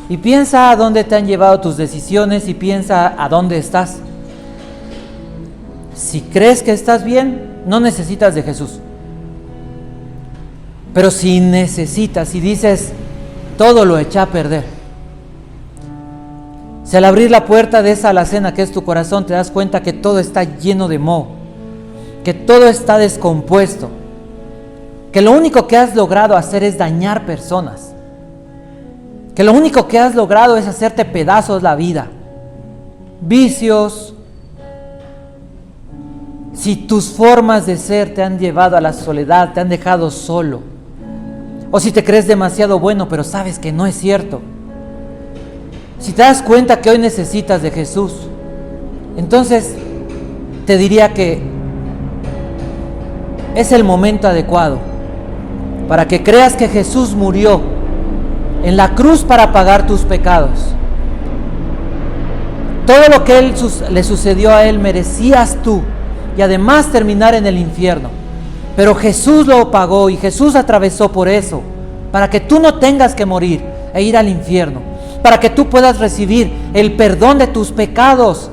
Y piensa a dónde te han llevado tus decisiones y piensa a dónde estás. Si crees que estás bien, no necesitas de Jesús. Pero si necesitas y dices, todo lo eché a perder. Si al abrir la puerta de esa alacena que es tu corazón te das cuenta que todo está lleno de moho, que todo está descompuesto, que lo único que has logrado hacer es dañar personas, que lo único que has logrado es hacerte pedazos la vida, vicios. Si tus formas de ser te han llevado a la soledad, te han dejado solo, o si te crees demasiado bueno pero sabes que no es cierto, si te das cuenta que hoy necesitas de Jesús, entonces te diría que es el momento adecuado para que creas que Jesús murió en la cruz para pagar tus pecados. Todo lo que le sucedió a Él merecías tú y además terminar en el infierno. Pero Jesús lo pagó y Jesús atravesó por eso, para que tú no tengas que morir e ir al infierno, para que tú puedas recibir el perdón de tus pecados.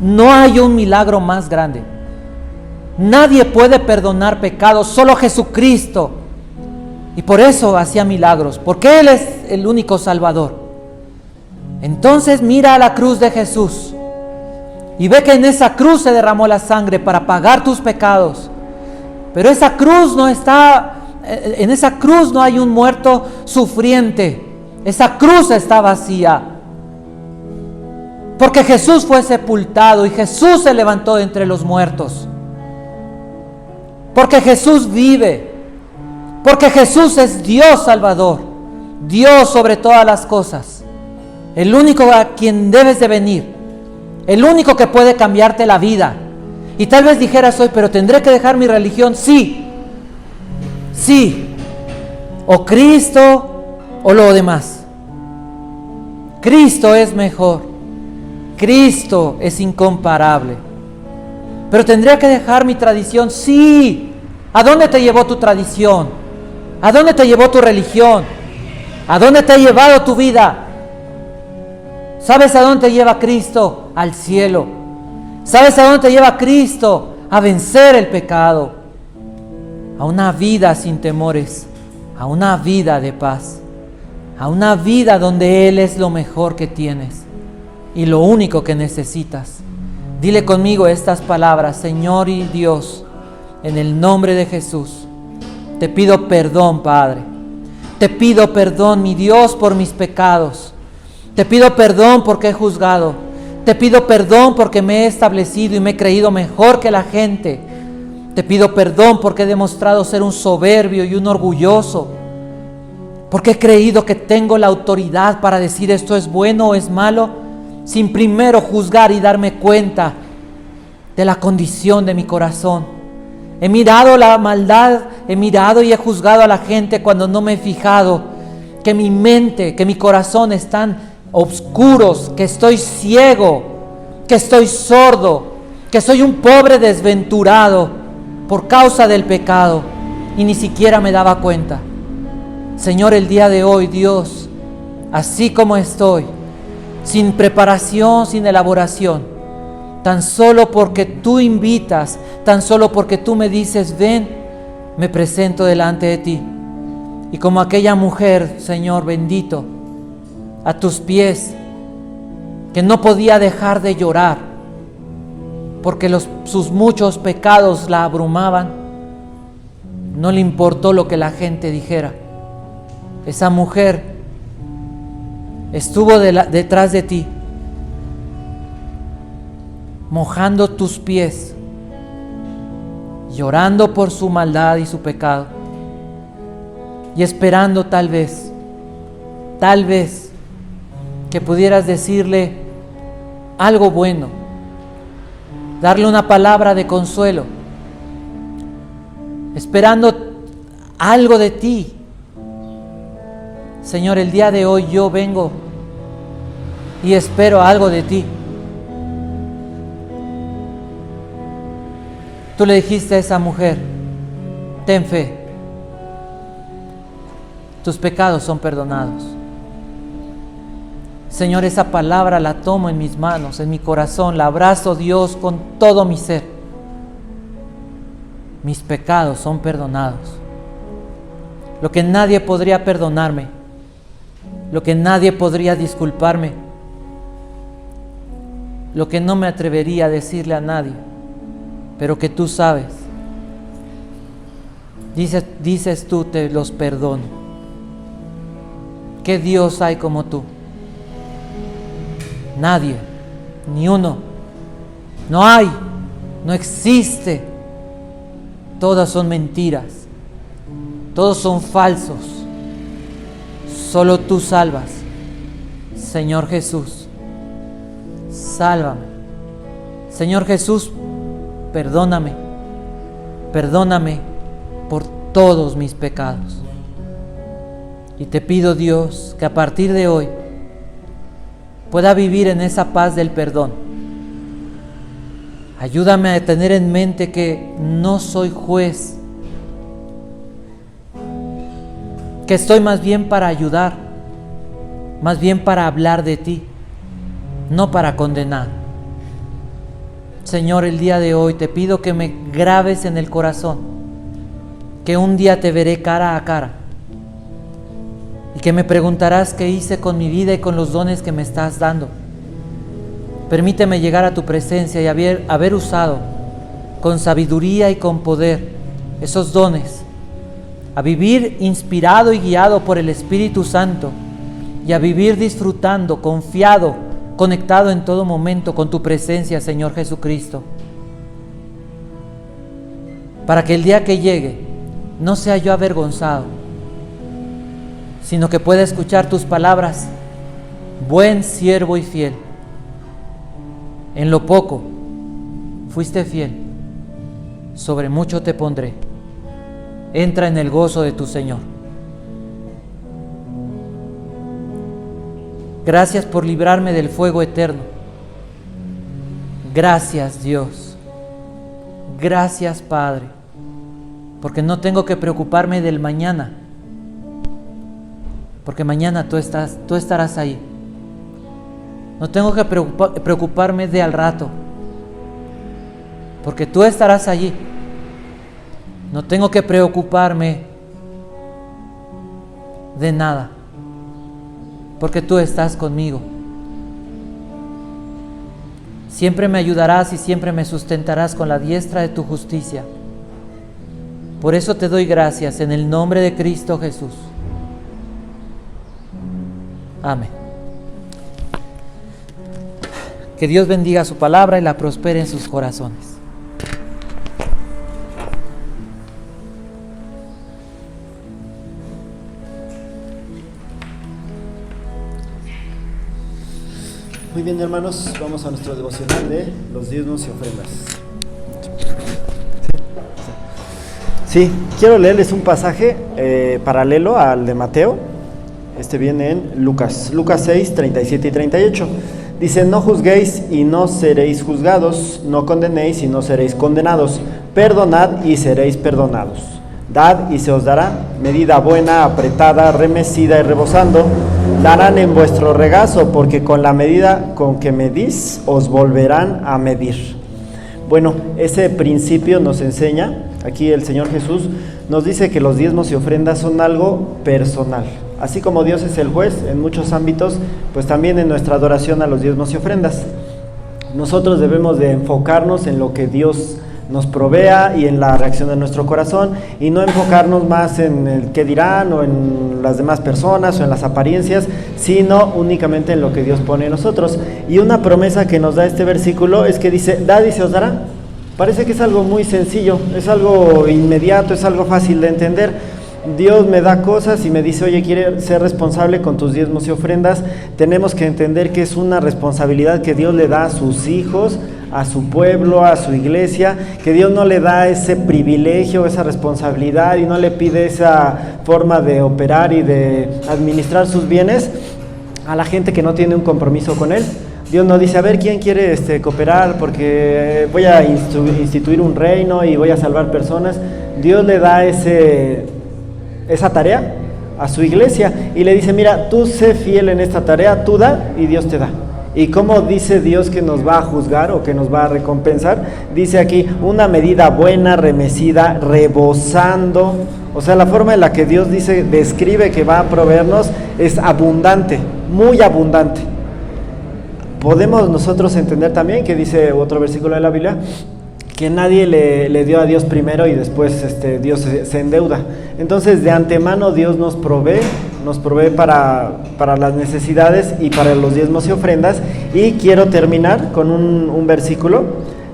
No hay un milagro más grande. Nadie puede perdonar pecados, solo Jesucristo. Y por eso hacía milagros, porque Él es el único Salvador. Entonces mira a la cruz de Jesús y ve que en esa cruz se derramó la sangre para pagar tus pecados. Pero esa cruz no está, en esa cruz no hay un muerto sufriente. Esa cruz está vacía. Porque Jesús fue sepultado y Jesús se levantó de entre los muertos. Porque Jesús vive. Porque Jesús es Dios Salvador. Dios sobre todas las cosas. El único a quien debes de venir. El único que puede cambiarte la vida. Y tal vez dijeras hoy, pero ¿tendré que dejar mi religión? Sí. Sí. O Cristo o lo demás. Cristo es mejor. Cristo es incomparable. Pero ¿tendría que dejar mi tradición? Sí. ¿A dónde te llevó tu tradición? ¿A dónde te llevó tu religión? ¿A dónde te ha llevado tu vida? ¿Sabes a dónde te lleva Cristo? Al cielo. ¿Sabes a dónde te lleva Cristo? A vencer el pecado. A una vida sin temores. A una vida de paz. A una vida donde Él es lo mejor que tienes y lo único que necesitas. Dile conmigo estas palabras: Señor y Dios, en el nombre de Jesús, te pido perdón, Padre. Te pido perdón, mi Dios, por mis pecados. Te pido perdón porque he juzgado. Te pido perdón porque me he establecido y me he creído mejor que la gente. Te pido perdón porque he demostrado ser un soberbio y un orgulloso. Porque he creído que tengo la autoridad para decir esto es bueno o es malo, sin primero juzgar y darme cuenta de la condición de mi corazón. He mirado la maldad, he mirado y he juzgado a la gente cuando no me he fijado que mi mente, que mi corazón están oscuros, que estoy ciego, que estoy sordo, que soy un pobre desventurado por causa del pecado y ni siquiera me daba cuenta. Señor, el día de hoy, Dios, así como estoy, sin preparación, sin elaboración, tan solo porque tú invitas, tan solo porque tú me dices, ven, me presento delante de ti. Y como aquella mujer, Señor bendito, a tus pies, que no podía dejar de llorar, porque sus muchos pecados la abrumaban, no le importó lo que la gente dijera. Esa mujer estuvo detrás de ti, mojando tus pies, llorando por su maldad y su pecado, y esperando tal vez, que pudieras decirle algo bueno, darle una palabra de consuelo, esperando algo de ti. Señor, el día de hoy yo vengo y espero algo de ti. Tú le dijiste a esa mujer: ten fe, tus pecados son perdonados. Señor, esa palabra la tomo en mis manos, en mi corazón, la abrazo, Dios, con todo mi ser. Mis pecados son perdonados. Lo que nadie podría perdonarme, lo que nadie podría disculparme, lo que no me atrevería a decirle a nadie, pero que tú sabes. Dices tú: te los perdono. ¿Qué Dios hay como tú? Nadie, ni uno. No hay, no existe. Todas son mentiras, todos son falsos. Solo tú salvas. Señor Jesús, sálvame. Señor Jesús, perdóname por todos mis pecados. Y te pido, Dios, que a partir de hoy pueda vivir en esa paz del perdón. Ayúdame a tener en mente que no soy juez, que estoy más bien para ayudar, más bien para hablar de ti, no para condenar. Señor, el día de hoy te pido que me grabes en el corazón que un día te veré cara a cara y que me preguntarás qué hice con mi vida y con los dones que me estás dando. Permíteme llegar a tu presencia y haber usado con sabiduría y con poder esos dones, a vivir inspirado y guiado por el Espíritu Santo, y a vivir disfrutando, confiado, conectado en todo momento con tu presencia, Señor Jesucristo, para que el día que llegue no sea yo avergonzado, sino que pueda escuchar tus palabras: buen siervo y fiel. En lo poco fuiste fiel, sobre mucho te pondré. Entra en el gozo de tu Señor. Gracias por librarme del fuego eterno. Gracias, Dios. Gracias, Padre, porque no tengo que preocuparme del mañana, porque mañana tú estarás ahí. No tengo que preocuparme de al rato, porque tú estarás allí. No tengo que preocuparme de nada, porque tú estás conmigo. Siempre me ayudarás y siempre me sustentarás con la diestra de tu justicia. Por eso te doy gracias en el nombre de Cristo Jesús. Amén. Que Dios bendiga su palabra y la prospere en sus corazones. Muy bien, hermanos, vamos a nuestro devocional de los diezmos y ofrendas. Sí, quiero leerles un pasaje paralelo al de Mateo. Este viene en Lucas 6, 37 y 38. Dice: no juzguéis y no seréis juzgados, no condenéis y no seréis condenados, perdonad y seréis perdonados, dad y se os dará, medida buena, apretada, remecida y rebosando, darán en vuestro regazo, porque con la medida con que medís, os volverán a medir. Bueno, ese principio nos enseña, aquí el Señor Jesús nos dice que los diezmos y ofrendas son algo personal. Así como Dios es el juez en muchos ámbitos, pues también en nuestra adoración a los diezmos y ofrendas. Nosotros debemos de enfocarnos en lo que Dios nos provea y en la reacción de nuestro corazón, y no enfocarnos más en el qué dirán o en las demás personas o en las apariencias, sino únicamente en lo que Dios pone en nosotros. Y una promesa que nos da este versículo es que dice: dad y se os dará. Parece que es algo muy sencillo, es algo inmediato, es algo fácil de entender. Dios me da cosas y me dice, oye, ¿quieres ser responsable con tus diezmos y ofrendas? Tenemos que entender que es una responsabilidad que Dios le da a sus hijos, a su pueblo, a su iglesia, que Dios no le da ese privilegio, esa responsabilidad y no le pide esa forma de operar y de administrar sus bienes a la gente que no tiene un compromiso con Él. Dios no dice, a ver, ¿quién quiere cooperar? Porque voy a instituir un reino y voy a salvar personas. Dios le da esa tarea a su iglesia y le dice, mira, tú sé fiel en esta tarea, tú da y Dios te da. ¿Y cómo dice Dios que nos va a juzgar o que nos va a recompensar? Dice aquí, una medida buena, remecida, rebosando. O sea, la forma en la que Dios describe que va a proveernos es abundante, muy abundante. Podemos nosotros entender también que dice otro versículo de la Biblia, que nadie le dio a Dios primero y después Dios se endeuda. Entonces, de antemano Dios nos provee para las necesidades y para los diezmos y ofrendas. Y quiero terminar con un versículo,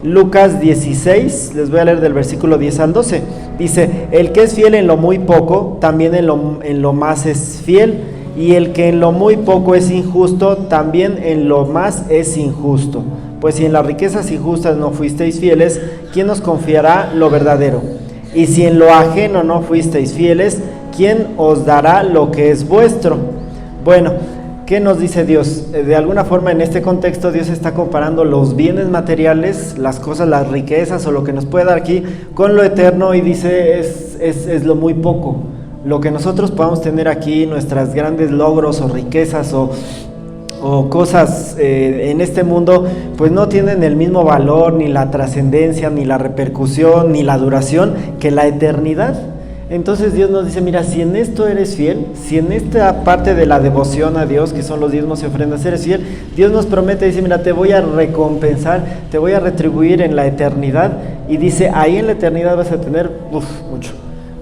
Lucas 16, les voy a leer del versículo 10 al 12. Dice, el que es fiel en lo muy poco, también en lo más es fiel. Y el que en lo muy poco es injusto, también en lo más es injusto. Pues si en las riquezas injustas no fuisteis fieles, ¿quién os confiará lo verdadero? Y si en lo ajeno no fuisteis fieles, ¿quién os dará lo que es vuestro? Bueno, ¿qué nos dice Dios? De alguna forma en este contexto Dios está comparando los bienes materiales, las cosas, las riquezas o lo que nos puede dar aquí con lo eterno y dice es lo muy poco. Lo que nosotros podamos tener aquí, nuestras grandes logros o riquezas o cosas en este mundo, pues no tienen el mismo valor, ni la trascendencia, ni la repercusión, ni la duración que la eternidad. Entonces Dios nos dice, mira, si en esto eres fiel, si en esta parte de la devoción a Dios, que son los diezmos y ofrendas, eres fiel, Dios nos promete, dice, mira, te voy a recompensar, te voy a retribuir en la eternidad, y dice, ahí en la eternidad vas a tener, mucho.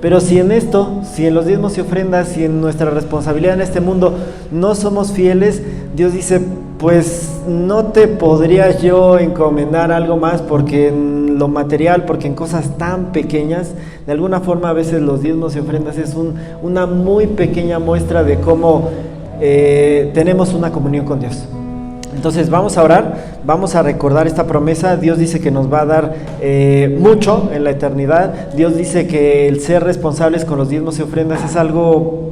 Pero si en esto, si en los diezmos y ofrendas, si en nuestra responsabilidad en este mundo no somos fieles, Dios dice, pues no te podría yo encomendar algo más porque en lo material, porque en cosas tan pequeñas, de alguna forma a veces los diezmos y ofrendas es una muy pequeña muestra de cómo tenemos una comunión con Dios. Entonces vamos a orar, vamos a recordar esta promesa. Dios dice que nos va a dar mucho en la eternidad. Dios dice que el ser responsables con los diezmos y ofrendas es algo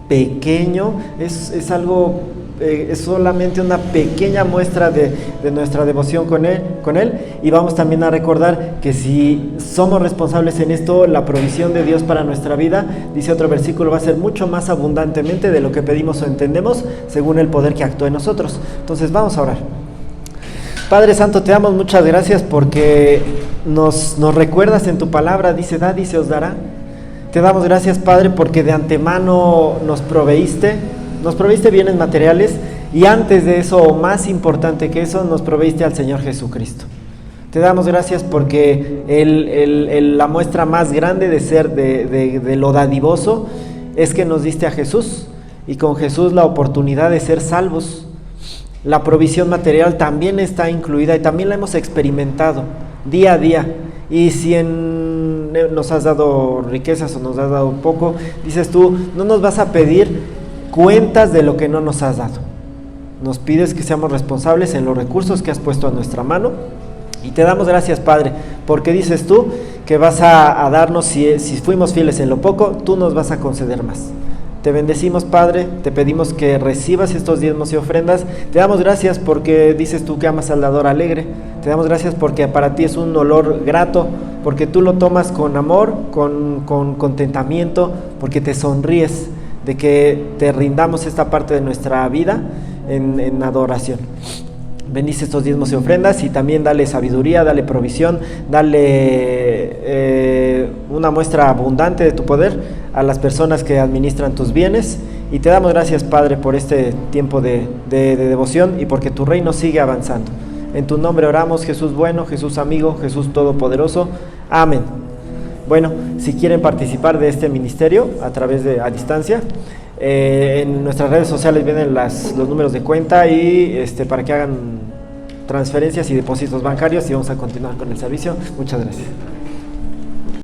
pequeño, es algo, es solamente una pequeña muestra de nuestra devoción con Él. Y vamos también a recordar que si somos responsables en esto, la provisión de Dios para nuestra vida, dice otro versículo, va a ser mucho más abundantemente de lo que pedimos o entendemos, según el poder que actúa en nosotros. Entonces vamos a orar. Padre Santo, te damos muchas gracias porque nos recuerdas en tu palabra, dice, dad y se os dará. Te damos gracias, Padre, porque de antemano nos proveíste bienes materiales y antes de eso, o más importante que eso, nos proveíste al Señor Jesucristo. Te damos gracias porque la muestra más grande de ser de lo dadivoso es que nos diste a Jesús y con Jesús la oportunidad de ser salvos. La provisión material también está incluida y también la hemos experimentado día a día. Y si nos has dado riquezas o nos has dado poco, dices tú, no nos vas a pedir cuentas de lo que no nos has dado. Nos pides que seamos responsables en los recursos que has puesto a nuestra mano y te damos gracias, Padre, porque dices tú que vas a darnos, si fuimos fieles en lo poco, tú nos vas a conceder más. Te bendecimos, Padre, te pedimos que recibas estos diezmos y ofrendas. Te damos gracias porque dices tú que amas al dador alegre. Te damos gracias porque para ti es un olor grato, porque tú lo tomas con amor, con contentamiento, porque te sonríes de que te rindamos esta parte de nuestra vida en adoración. Bendice estos diezmos y ofrendas y también dale sabiduría, dale provisión, dale una muestra abundante de tu poder a las personas que administran tus bienes. Y te damos gracias, Padre, por este tiempo de devoción y porque tu reino sigue avanzando. En tu nombre oramos, Jesús bueno, Jesús amigo, Jesús todopoderoso. Amén. Bueno, si quieren participar de este ministerio a distancia, en nuestras redes sociales vienen los números de cuenta y para que hagan transferencias y depósitos bancarios y vamos a continuar con el servicio. Muchas gracias.